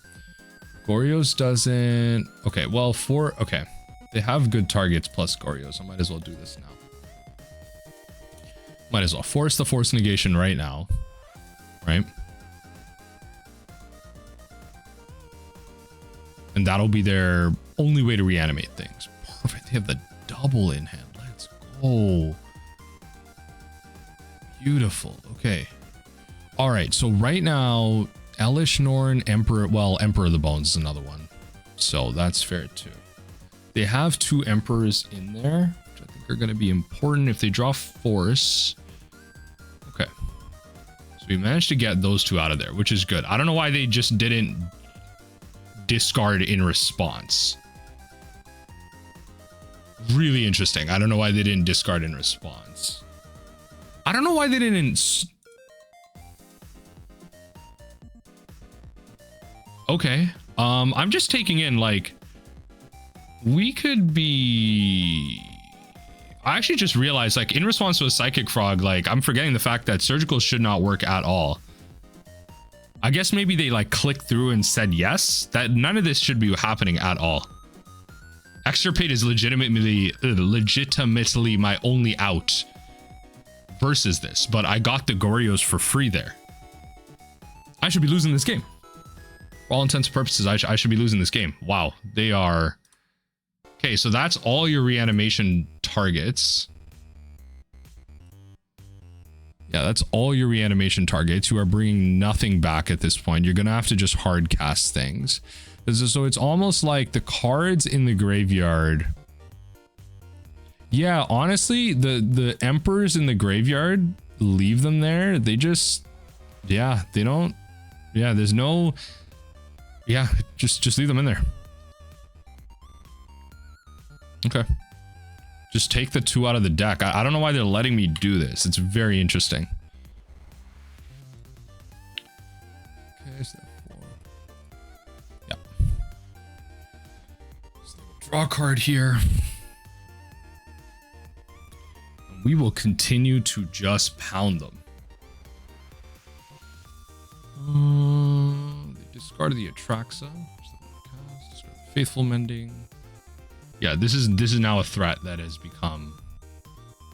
Goryos doesn't... Okay, well, okay. They have good targets plus Goryos. I might as well do this now. Might as well force the force negation right now. Right? And that'll be their only way to reanimate things. Perfect. They have the double in hand. Let's go. Beautiful. Okay. All right. So right now, Elish Norn, Emperor. Well, Emperor of the Bones is another one. So that's fair too. They have 2 Emperors in there, which I think are going to be important if they draw force. Okay. So we managed to get those 2 out of there, which is good. I don't know why they just didn't discard in response. Really interesting. I don't know why they didn't discard in response. I don't know why they didn't. Okay. I'm just taking in like we could be. I actually just realized like in response to a Psychic Frog, like I'm forgetting the fact that surgical should not work at all. I guess maybe they like clicked through and said yes. That none of this should be happening at all. Extirpate is legitimately my only out versus this, but I got the Goryos for free there. I should be losing this game. For all intents and purposes, I should be losing this game. Wow, they are... Okay, so that's all your reanimation targets. Yeah, that's all your reanimation targets. You are bringing nothing back at this point. You're going to have to just hard cast things. So it's almost like the cards in the graveyard. Yeah, honestly, the Emperors in the graveyard, leave them there. They just, yeah, they don't, yeah, there's no, yeah, just leave them in there. Okay. Just take the 2 out of the deck. I don't know why they're letting me do this. It's very interesting. Okay, so 4. Yeah. Draw a card here. We will continue to just pound them. They discarded the Atraxa. Faithful Mending. Yeah, this is now a threat that has become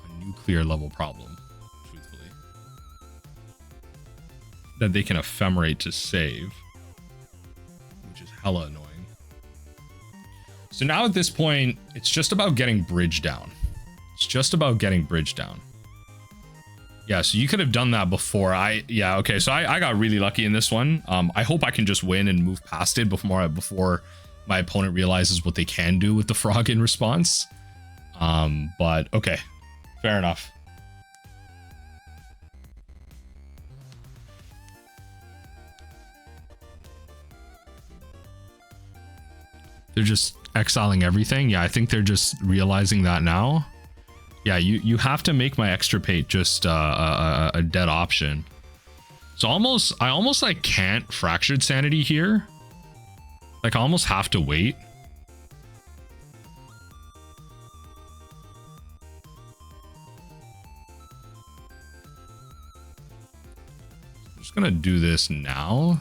a nuclear level problem, truthfully. That they can ephemerate to save, which is hella annoying. So now at this point, it's just about getting bridge down. It's just about getting bridge down. Yeah, so you could have done that before. Yeah, okay, so I got really lucky in this one. I hope I can just win and move past it before my opponent realizes what they can do with the frog in response. But okay, fair enough. They're just exiling everything. Yeah, I think they're just realizing that now. Yeah, you have to make my Extirpate just a dead option. So I almost like can't Fractured Sanity here. Like I almost have to wait. I'm just gonna do this now.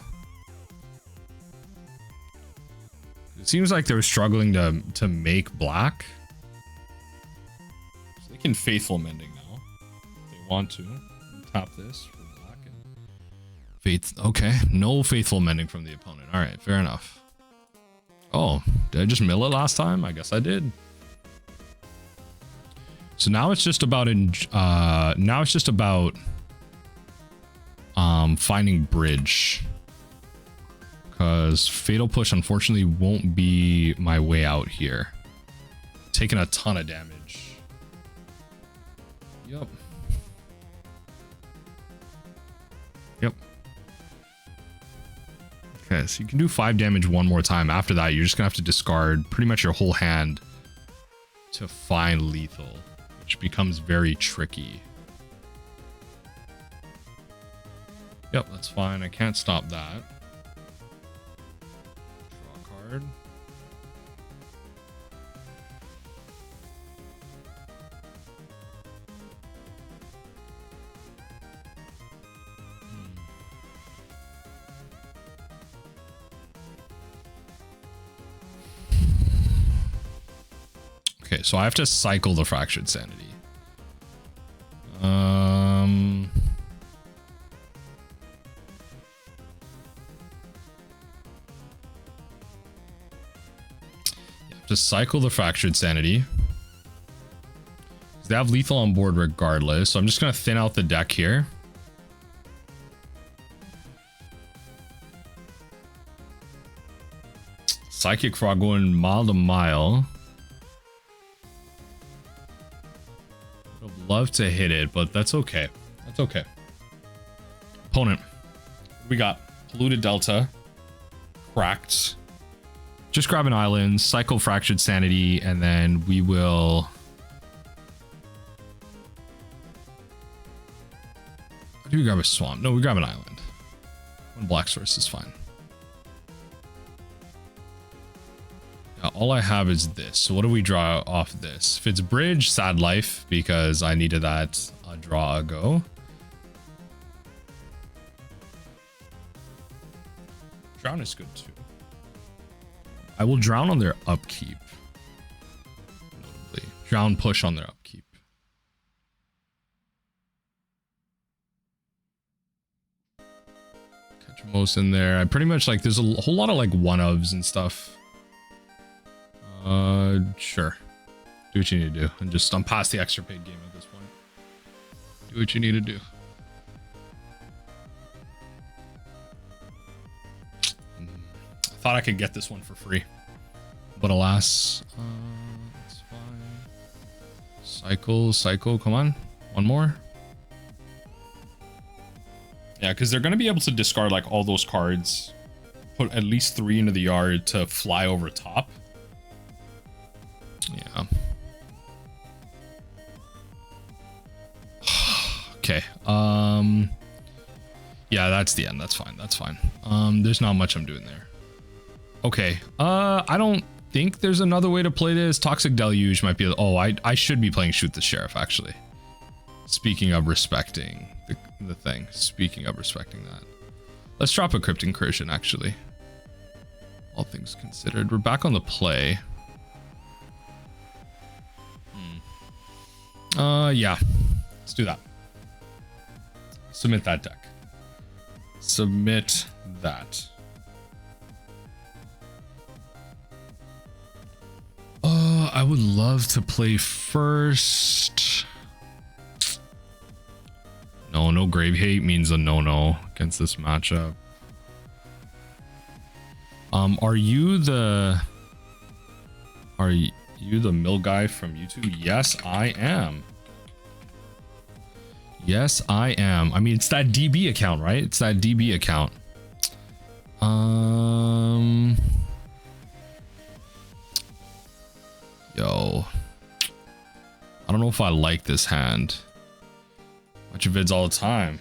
It seems like they're struggling to make black. So they can Faithful Mending now if they want to. Tap this for black and faith. Okay, no Faithful Mending from the opponent. All right, fair enough. Oh, did I just mill it last time? I guess I did. So now it's just about finding bridge. Because Fatal Push unfortunately won't be my way out here. Taking a ton of damage. Yep. Yep. Okay, so you can do 5 damage one more time. After that, you're just gonna have to discard pretty much your whole hand to find lethal, which becomes very tricky. Yep, that's fine. I can't stop that. Card. Okay, so I have to cycle the Fractured Sanity. Just cycle the Fractured Sanity. They have lethal on board regardless, so I'm just gonna thin out the deck here. Psychic Frog going mile to mile. I'd love to hit it, but that's okay. That's okay. Opponent. We got Polluted Delta. Cracked. Just grab an island, cycle Fractured Sanity, and then we will... Do we grab a swamp? No, we grab an island. One black source is fine. Now, all I have is this. So what do we draw off this? If it's bridge, sad life, because I needed that a draw ago. Drown is good too. I will drown on their upkeep. Notably. Drown push on their upkeep. Catch most in there. I pretty much like there's a whole lot of like one-ofs and stuff. Sure. Do what you need to do. I'm past the Extirpate game at this point. Do what you need to do. Thought I could get this one for free, but alas, it's fine. Cycle, come on, one more. Yeah, because they're gonna be able to discard like all those cards, put at least 3 into the yard to fly over top. Yeah. Okay. Yeah, that's the end. That's fine. That's fine. There's not much I'm doing there. Okay, I don't think there's another way to play this. Toxic Deluge might be... Oh, I should be playing Shoot the Sheriff, actually. Speaking of respecting the thing. Speaking of respecting that. Let's drop a Crypt Incursion, actually. All things considered. We're back on the play. Yeah. Let's do that. Submit that deck. Submit that. I would love to play first. No grave hate means a no against this matchup. Are you the mill guy from YouTube? Yes, I am. Yes, I am. I mean, it's that DB account, right? It's that DB account. Yo. I don't know if I like this hand. Watch your vids all the time.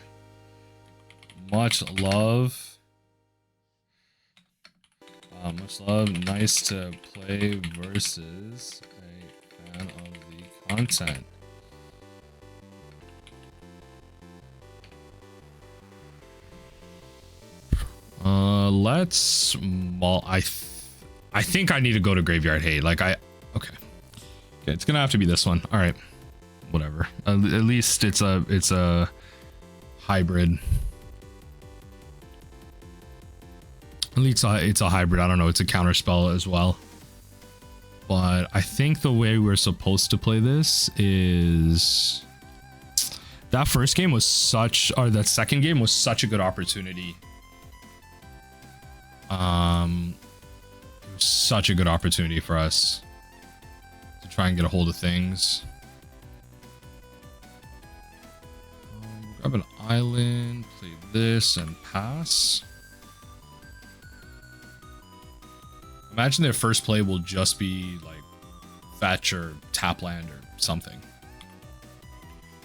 Much love. Much love. Nice to play versus a fan of the content. Let's I think I need to go to Graveyard Hate. Okay, it's gonna have to be this one. All right, whatever. At least it's a hybrid. At least it's a hybrid. I don't know. It's a counter spell as well. But I think the way we're supposed to play this is that first game was that second game was such a good opportunity. It was such a good opportunity for us to try and get a hold of things. Grab an island, play this, and pass. Imagine their first play will just be like fetch or tap land or something.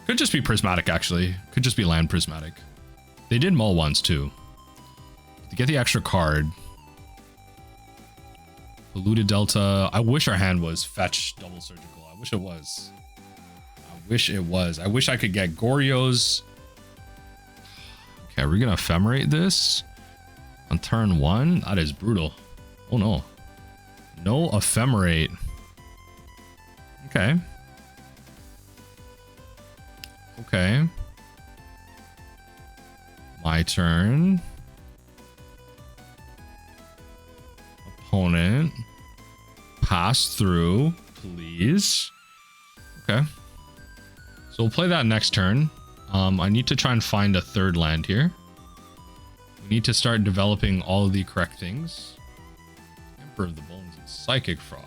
Could just be prismatic, actually. Could just be land prismatic. They did mull once too. To get the extra card. Polluted Delta. I wish our hand was fetch double surgical. I wish it was. I wish I could get Goryos. Okay, we're gonna ephemerate this on turn 1. That is brutal. Oh no. No ephemerate. Okay. Okay. My turn. Opponent. Pass through, please. Okay. So we'll play that next turn. I need to try and find a third land here. We need to start developing all of the correct things. Emperor of the Bones and Psychic Frog.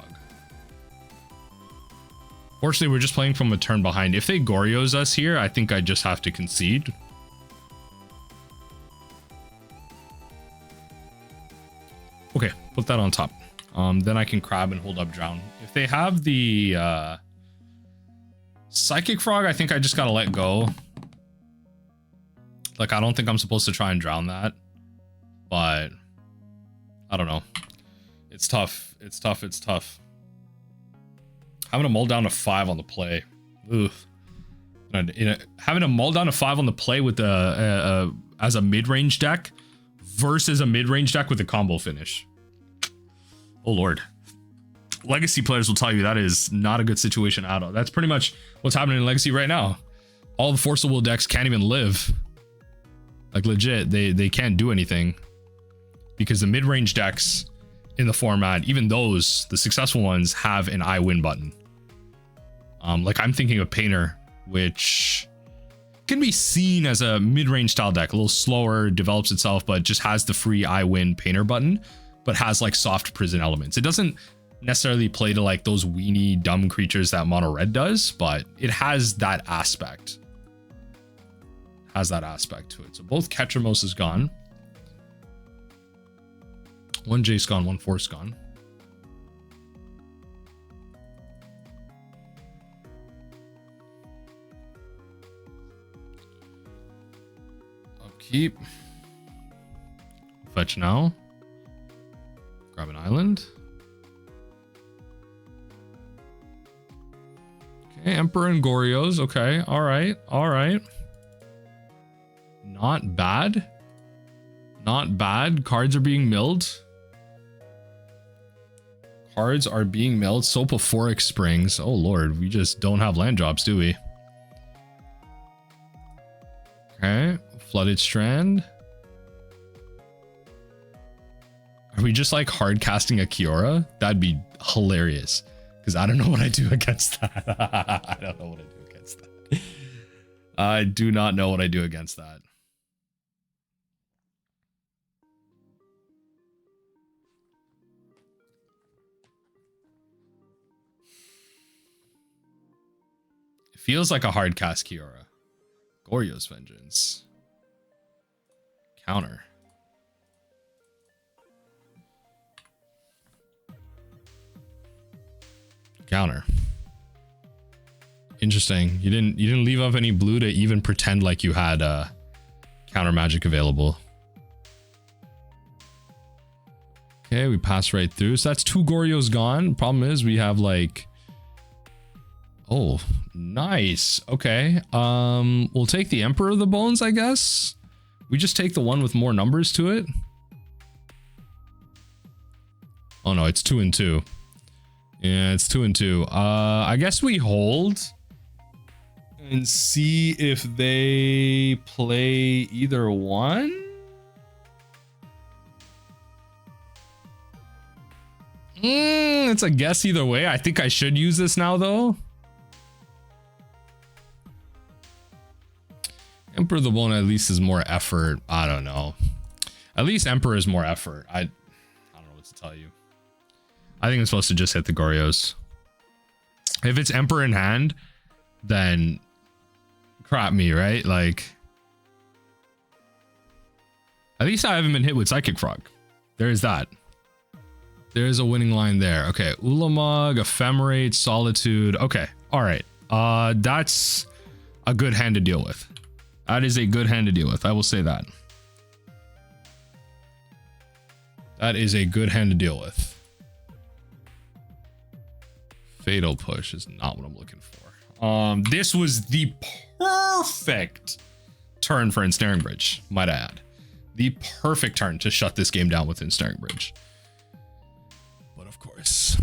Fortunately, we're just playing from a turn behind. If they Goryos us here, I think I just have to concede. Okay, put that on top. Then I can crab and hold up drown. If they have the Psychic Frog, I think I just gotta let go. Like, I don't think I'm supposed to try and drown that. But I don't know. It's tough. It's tough. It's tough. Having a mull down to 5 on the play. Oof. Having a mull down to 5 on the play with as a mid-range deck versus a mid-range deck with a combo finish. Oh lord. Legacy players will tell you that is not a good situation at all. That's pretty much what's happening in Legacy right now. All the Force of Will decks can't even live. Like legit, they can't do anything. Because the mid-range decks in the format, even those, the successful ones, have an I win button. Like I'm thinking of Painter, which can be seen as a mid-range style deck, a little slower, develops itself, but just has the free I win Painter button, but has like soft prison elements. It doesn't necessarily play to like those weenie dumb creatures that mono red does, but it has that aspect. Has that aspect to it. So both Ketramos is gone. One Jace gone, one Force gone. Upkeep. Fetch now. Grab an island. Okay, Emperor and Goryos. Okay, all right, all right. Not bad. Not bad. Cards are being milled. Cards are being milled. Soporific Springs. Oh lord, we just don't have land drops, do we? Okay, Flooded Strand. Are we just like hard casting a Kiora? That'd be hilarious. Because I don't know what I do against that. I don't know what I do against that. I do not know what I do against that. It feels like a hard cast Kiora. Goryos Vengeance. Counter. Counter. Interesting. You didn't leave off any blue to even pretend like you had counter magic available. Okay, we pass right through. So that's 2 Goryos gone. Problem is we have like, oh, nice. Okay. We'll take the Emperor of the Bones, I guess. We just take the one with more numbers to it. Oh no, it's 2 and 2. Yeah, it's 2 and 2. I guess we hold and see if they play either one. It's a guess either way. I think I should use this now though. Emperor of the Bone at least is more effort. I don't know. At least Emperor is more effort. I don't know what to tell you. I think I'm supposed to just hit the Goryos. If it's Emperor in hand, then crap me, right? Like, at least I haven't been hit with Psychic Frog. There is that. There is a winning line there. Okay, Ulamog, Ephemerate, Solitude. Okay, all right. That's a good hand to deal with. That is a good hand to deal with. I will say that. That is a good hand to deal with. Fatal Push is not what I'm looking for. This was the perfect turn for Ensnaring Bridge, might I add. The perfect turn to shut this game down with Ensnaring Bridge. But of course,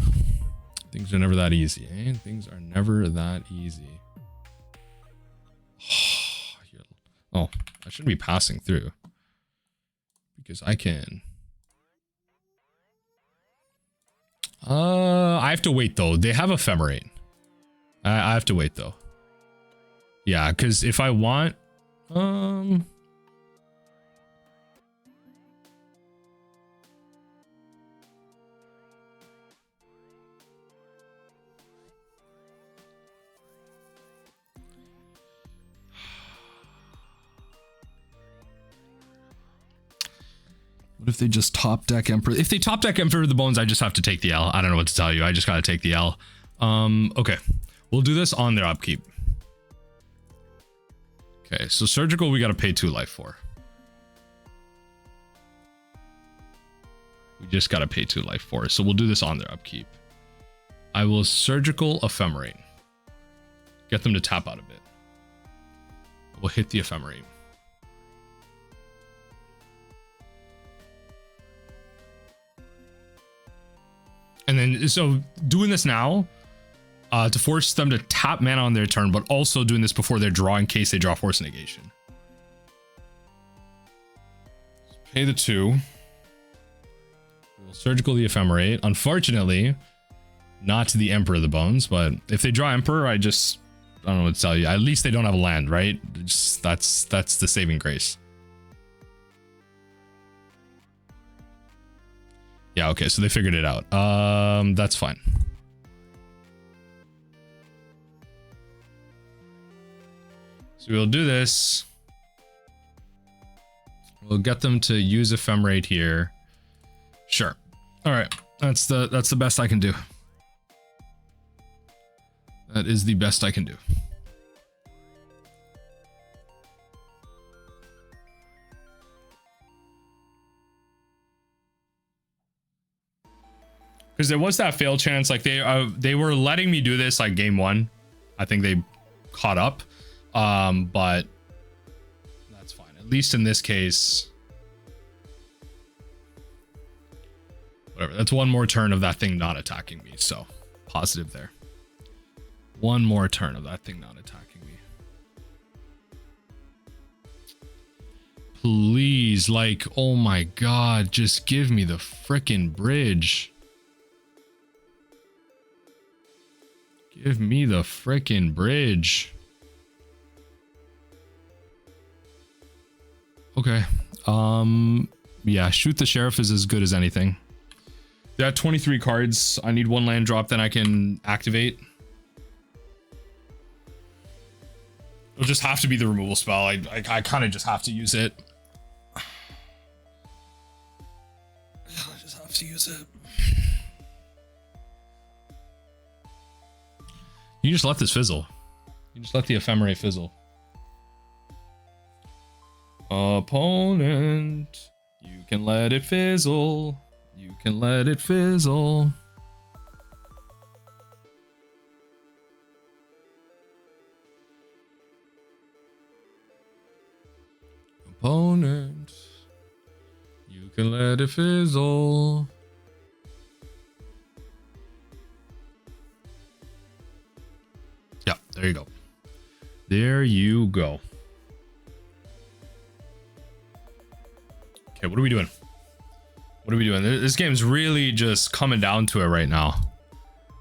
things are never that easy, eh? Things are never that easy. Oh, I shouldn't be passing through. Because I can... I have to wait though. They have Ephemerate. I have to wait though. Yeah, because if I want, what if they just top deck Emperor? If they top deck Emperor of the Bones, I just have to take the L. I don't know what to tell you. I just gotta take the L. Okay. We'll do this on their upkeep. Okay, so Surgical we gotta pay 2 life for. We just gotta pay 2 life for. So we'll do this on their upkeep. I will Surgical Ephemerate. Get them to tap out a bit. We'll hit the Ephemerate. And then, so doing this now to force them to tap mana on their turn, but also doing this before their draw in case they draw Force Negation. Pay the 2. We'll Surgical the Ephemerate. Unfortunately, not to the Emperor of the Bones, but if they draw Emperor, I don't know what to tell you. At least they don't have a land, right? That's the saving grace. Yeah, okay, so they figured it out. That's fine. So we'll do this. We'll get them to use Ephemerate here. Sure. All right, that's the best I can do. That is the best I can do. Because there was that fail chance, like they were letting me do this like game 1. I think they caught up, but that's fine. At least in this case, whatever. That's one more turn of that thing not attacking me, so positive there. One more turn of that thing not attacking me. Please, like, oh my god, just give me the frickin' bridge. Give me the frickin' bridge. Okay. Yeah, Shoot the Sheriff is as good as anything. They're at 23 cards. I need one land drop, then I can activate. It'll just have to be the removal spell. I kind of just have to use it. I just have to use it. You just let this fizzle. You just let the Ephemerate fizzle. Opponent, you can let it fizzle. You can let it fizzle. Opponent, you can let it fizzle. Yeah, there you go. There you go. Okay, what are we doing? What are we doing? This game's really just coming down to it right now.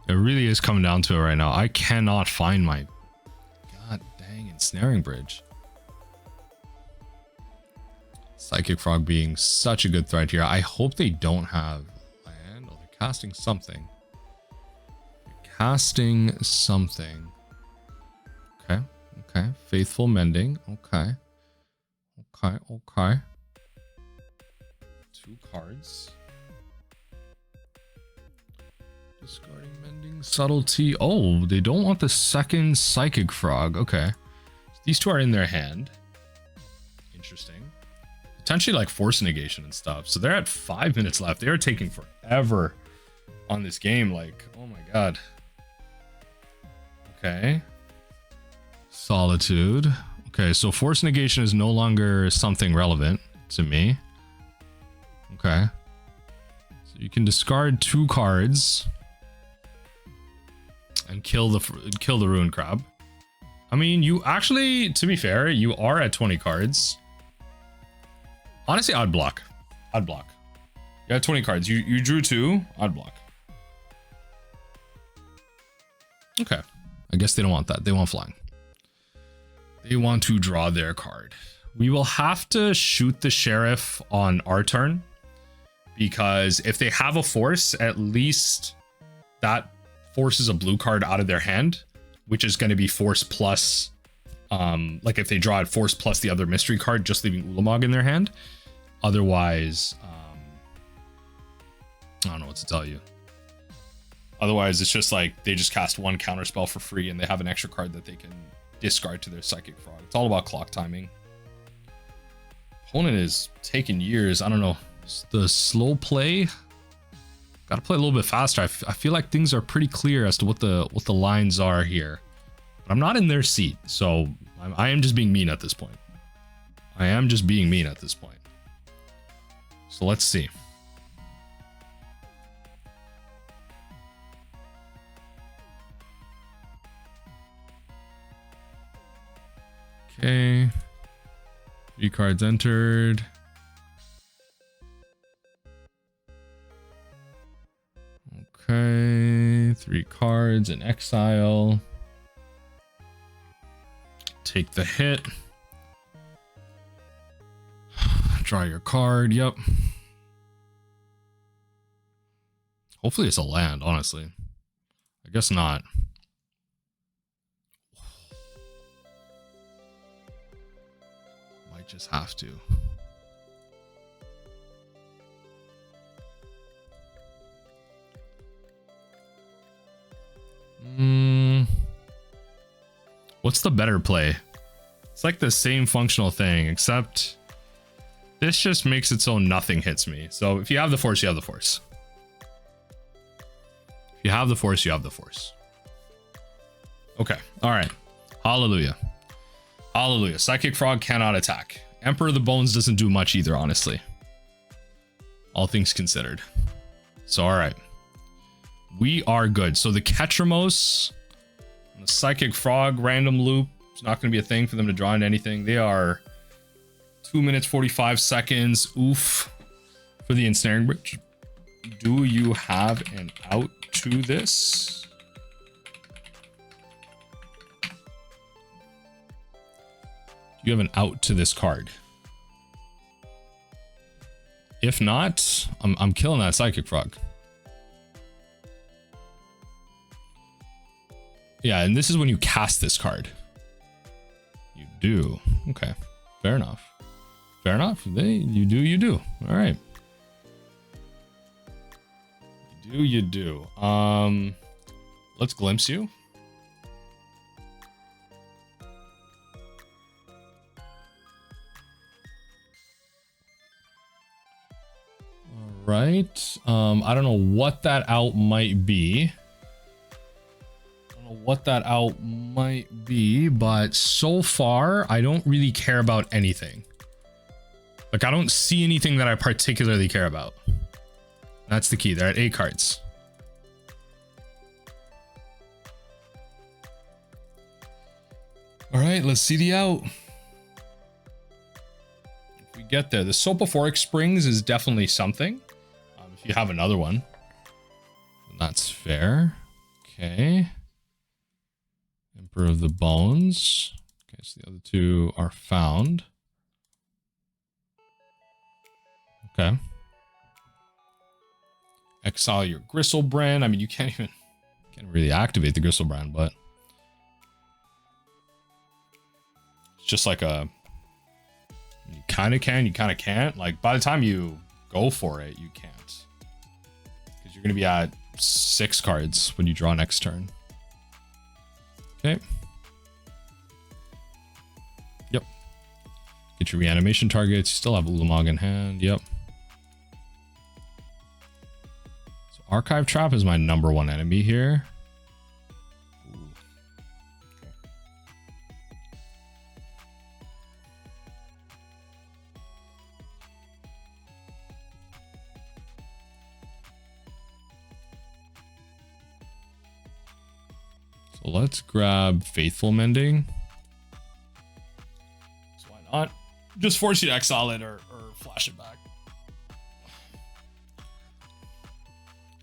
It really is coming down to it right now. I cannot find my god dang Ensnaring Bridge. Psychic Frog being such a good threat here. I hope they don't have land. Oh, they're casting something. They're casting something. Okay. Okay. Faithful Mending. Okay. Okay. Okay. 2 cards. Discarding Mending Subtlety. Oh, they don't want the second Psychic Frog. Okay. So these 2 are in their hand. Interesting. Potentially like Force Negation and stuff. So they're at 5 minutes left. They are taking forever on this game. Like, oh my god. Okay. Solitude. Okay, so Force Negation is no longer something relevant to me. Okay. So you can discard 2 cards and kill the Ruin Crab. I mean, you actually, to be fair, you are at 20 cards. Honestly, I'd block. I'd block. You had 20 cards. You drew 2. I'd block. Okay. I guess they don't want that. They want flying. They want to draw their card. We will have to shoot the Sheriff on our turn, because if they have a force, at least that forces a blue card out of their hand, which is going to be force plus, like if they draw it, force plus the other mystery card, just leaving Ulamog in their hand. Otherwise, I don't know what to tell you. Otherwise, it's just like they just cast 1 counter spell for free and they have an extra card that they can discard to their Psychic Frog. It's all about clock timing. Opponent is taking years. I don't know. The slow play. Gotta play a little bit faster. I feel like things are pretty clear as to what the lines are here. But I'm not in their seat, so I am just being mean at this point. I am just being mean at this point. So let's see. Okay. 3 cards entered. Okay. 3 cards in exile. Take the hit. Draw your card. Yep. Hopefully it's a land, honestly. I guess not. Might just have to. What's the better play? It's like the same functional thing, except this just makes it so nothing hits me. So if you have the force, you have the force. If you have the force, you have the force. Okay. All right. Hallelujah. Hallelujah. Psychic Frog cannot attack. Emperor of the Bones doesn't do much either, honestly. All things considered. So, all right. We are good. So the Ketramos, the Psychic Frog random loop, it's not going to be a thing for them to draw into anything. They are 2 minutes, 45 seconds. Oof. For the Ensnaring Bridge. Do you have an out to this? You have an out to this card. If not, I'm killing that Psychic Frog. Yeah, and this is when you cast this card. You do. Okay. Fair enough. Fair enough. You do. All right. You do. Let's glimpse you. All right. I don't know what that out might be. But so far I don't really care about anything. Like, I don't see anything that I particularly care about. That's the key. They're at 8 cards. All right, let's see the out. If we get there, the Soporific Springs is definitely something. If you have another one, then that's fair. Okay. Emperor of the Bones. Okay, so the other two are found. Okay. Exile your Gristlebrand. I mean, you can't really activate the Gristlebrand, but it's just like you kind of can, you kind of can't. Like, by the time you go for it, you can't, because you're going to be at 6 cards when you draw next turn. Okay. Yep. Get your reanimation targets. You still have Ulamog in hand. Yep. So Archive Trap is my #1 enemy here. Ooh. Okay. So let's grab Faithful Mending. So why not? Just force you to exile it or flash it back.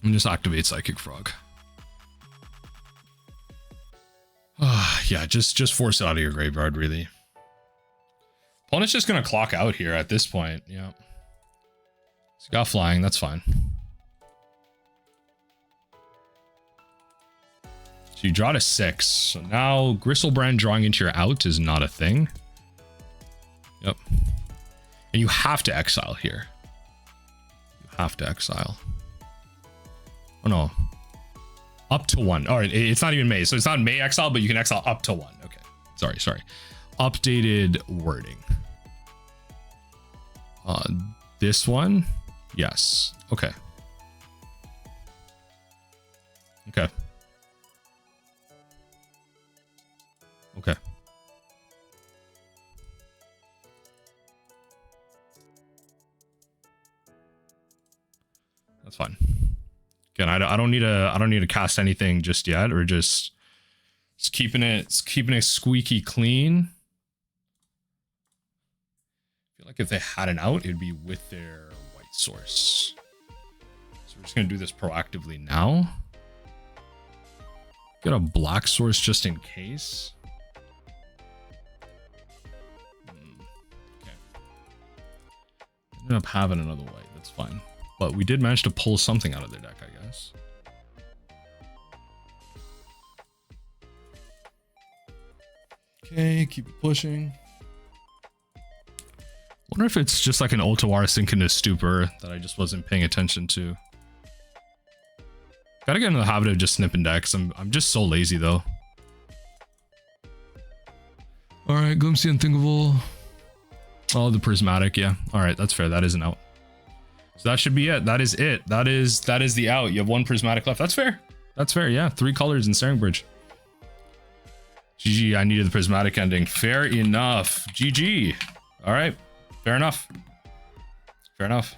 And just activate Psychic Frog. Yeah, just force it out of your graveyard, really. Opponent's just gonna clock out here at this point. Yeah. He's got flying, that's fine. So you draw to 6. So now Gristlebrand drawing into your out is not a thing. Yep. And you have to exile here. You have to exile. Oh no. Up to 1. All right, it's not even May. So it's not May exile, but you can exile up to 1. Okay. Sorry. Updated wording. This one? Yes. Okay. Okay. Okay. That's fine. Again, I don't need to cast anything just yet, or just keeping it squeaky clean. I feel like if they had an out, it'd be with their white source. So we're just gonna do this proactively now. Get a black source just in case. Okay. Ended up having another white. That's fine. But we did manage to pull something out of their deck, I guess. Okay, keep it pushing. Wonder if it's just like an Ultawar Synchronous Stupor that I just wasn't paying attention to. Gotta get into the habit of just snipping decks. I'm just so lazy though. Alright, Glimpse the Unthinkable. Oh, the Prismatic, yeah. Alright, that's fair. That is an out. So that should be it. That is it. That is the out. You have 1 Prismatic left. That's fair. That's fair, yeah. 3 colors in Ensnaring Bridge. GG, I needed the prismatic ending. Fair enough. GG. All right. Fair enough. Fair enough.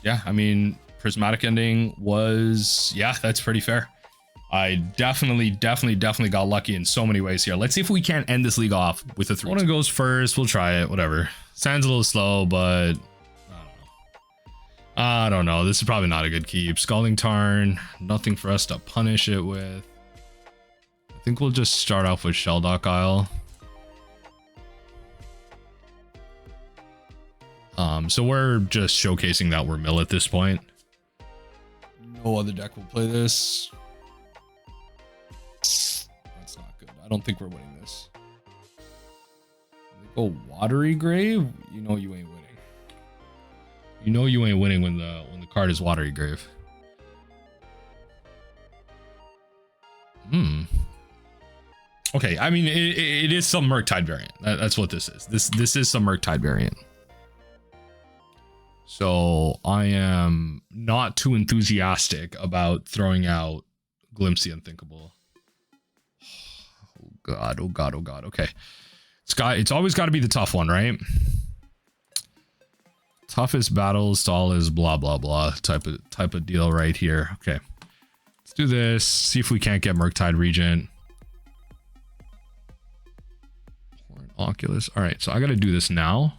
Yeah, I mean, prismatic ending was, yeah, that's pretty fair. I definitely got lucky in so many ways here. Let's see if we can't end this league off with a 3. One goes first. We'll try it. Whatever. Sounds a little slow, but I don't know. This is probably not a good keep. Scalding Tarn. Nothing for us to punish it with. I think we'll just start off with Shelldock Isle. So we're just showcasing that we're mill at this point. No other deck will play this. That's not good. I don't think we're winning this. They go Watery Grave. You know you ain't winning. You know you ain't winning when the card is Watery Grave. Okay, I mean it is some Murktide variant. That's what this is. This is some Murktide variant. So I am not too enthusiastic about throwing out Glimpse the Unthinkable. Oh god, oh god, oh god. Okay. It's always got to be the tough one, right? Toughest battle stall is blah blah blah type of deal right here. Okay. Let's do this. See if we can't get Murktide Regent. Oculus. All right, so I got to do this now.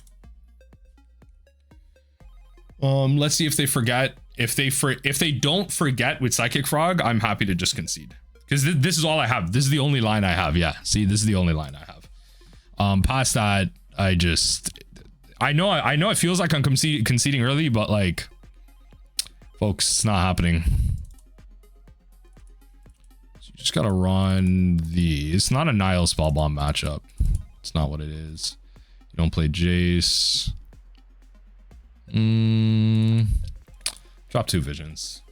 Let's see if they forget. If they don't forget with Psychic Frog, I'm happy to just concede because this is all I have. This is the only line I have. Yeah, see, this is the only line I have. Past that, I know it feels like I'm conceding early, but like, folks, it's not happening. So you just gotta run the. It's not a Nihil Spellbomb matchup. It's not what it is. You don't play Jace. Drop 2 visions.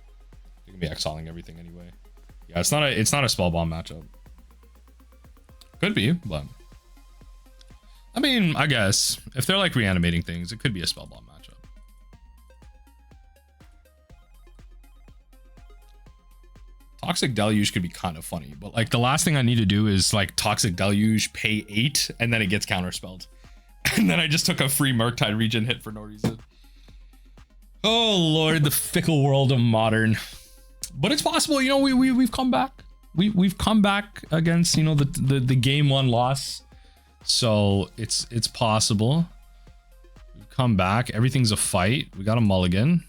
You're gonna be exiling everything anyway. Yeah, it's not a Spellbomb matchup. Could be, but I mean, I guess if they're like reanimating things, it could be a Spellbomb matchup. Toxic Deluge could be kind of funny, but like the last thing I need to do is like Toxic Deluge, pay 8, and then it gets counterspelled. And then I just took a free Murktide Regent hit for no reason. Oh lord, the fickle world of Modern. But it's possible, you know, we've come back. We've come back against, you know, the game 1 loss. So it's possible. We've come back. Everything's a fight. We got a mulligan.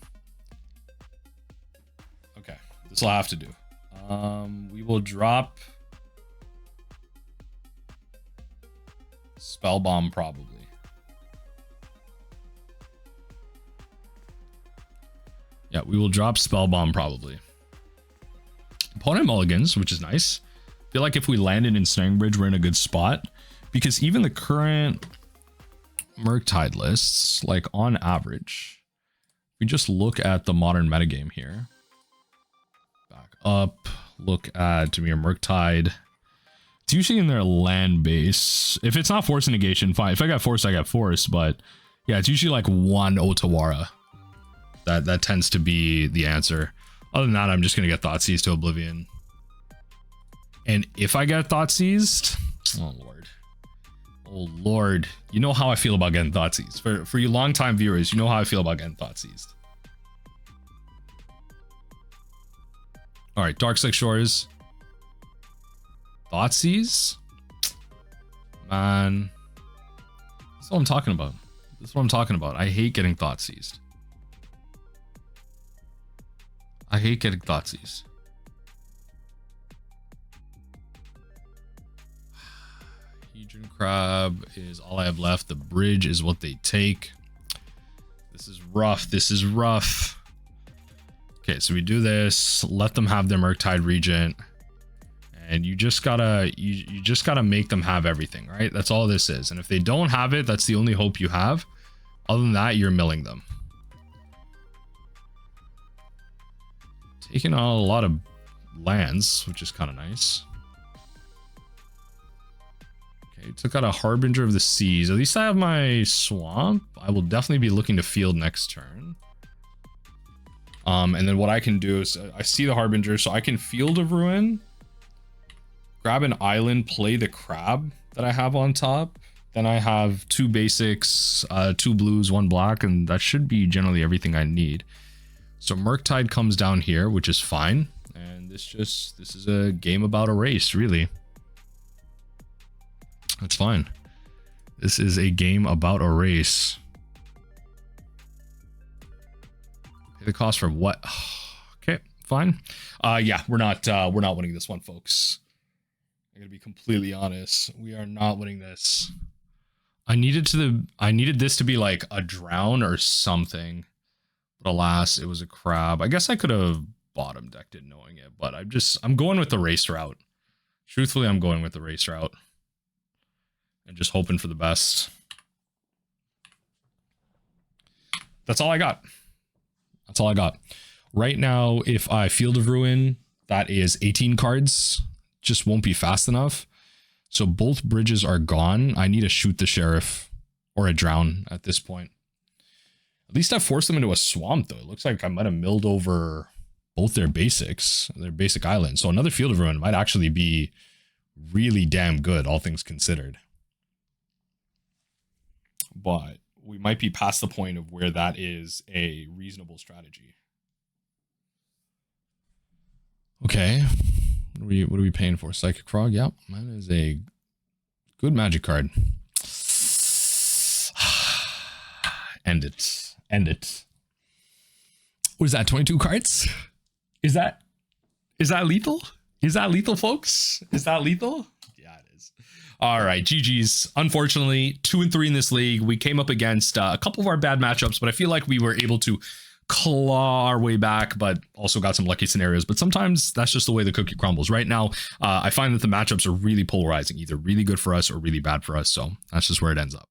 Okay, this will have to do. We will drop Spellbomb probably. Yeah, we will drop Spellbomb probably. Opponent mulligans, which is nice. I feel like if we land in Ensnaring Bridge, we're in a good spot. Because even the current Murktide lists, like on average, we just look at the modern metagame here. Back up, look at Dimir Murktide. It's usually in their land base. If it's not Force and Negation, fine. If I got Force, I got Force. But yeah, it's usually like 1 Otawara. That tends to be the answer. Other than that, I'm just going to get Thoughtseize to Oblivion. And if I get Thoughtseized, oh lord. Oh lord. You know how I feel about getting Thoughtseized. For you longtime viewers, you know how I feel about getting Thoughtseized. Alright, Darkslick Shores. Thoughtseize? Man. That's what I'm talking about. That's what I'm talking about. I hate getting Thoughtseized. I hate getting Thoughtseize. Hedron Crab is all I have left. The bridge is what they take. This is rough. This is rough. Okay, so we do this. Let them have their Murktide Regent. And you just gotta make them have everything, right? That's all this is. And if they don't have it, that's the only hope you have. Other than that, you're milling them. Taking on a lot of lands, which is kind of nice. Okay, took out a Harbinger of the Seas. At least I have my swamp. I will definitely be looking to field next turn. And then what I can do is I see the Harbinger, so I can Field of Ruin. grab an island, play the crab that I have on top. Then I have 2 basics, 2 blues, 1 black, and that should be generally everything I need. So Murktide comes down here, which is fine. And this is a game about a race, really. That's fine. This is a game about a race. Pay the cost for what? Okay, fine. Yeah, we're not winning this one, folks. I'm gonna be completely honest. We are not winning this. I needed this to be like a drown or something. But alas, it was a crab. I guess I could have bottom decked it knowing it, but I'm going with the race route. Truthfully, I'm going with the race route. And just hoping for the best. That's all I got. That's all I got. Right now, if I Field of Ruin, that is 18 cards. Just won't be fast enough. So both bridges are gone. I need to shoot the sheriff or a drown at this point. At least I forced them into a swamp, though. It looks like I might have milled over both their basics, their basic islands. So another Field of Ruin might actually be really damn good, all things considered. But we might be past the point of where that is a reasonable strategy. Okay. What are we paying for? Psychic Frog? Yep. That is a good magic card. End it. End it. What is that? 22 cards? Is that lethal? Is that lethal, folks? Is that lethal? Yeah, it is. All right, GG's. Unfortunately, 2-3 in this league. We came up against a couple of our bad matchups, but I feel like we were able to claw our way back, but also got some lucky scenarios. But sometimes that's just the way the cookie crumbles. Right now, I find that the matchups are really polarizing, either really good for us or really bad for us. So that's just where it ends up.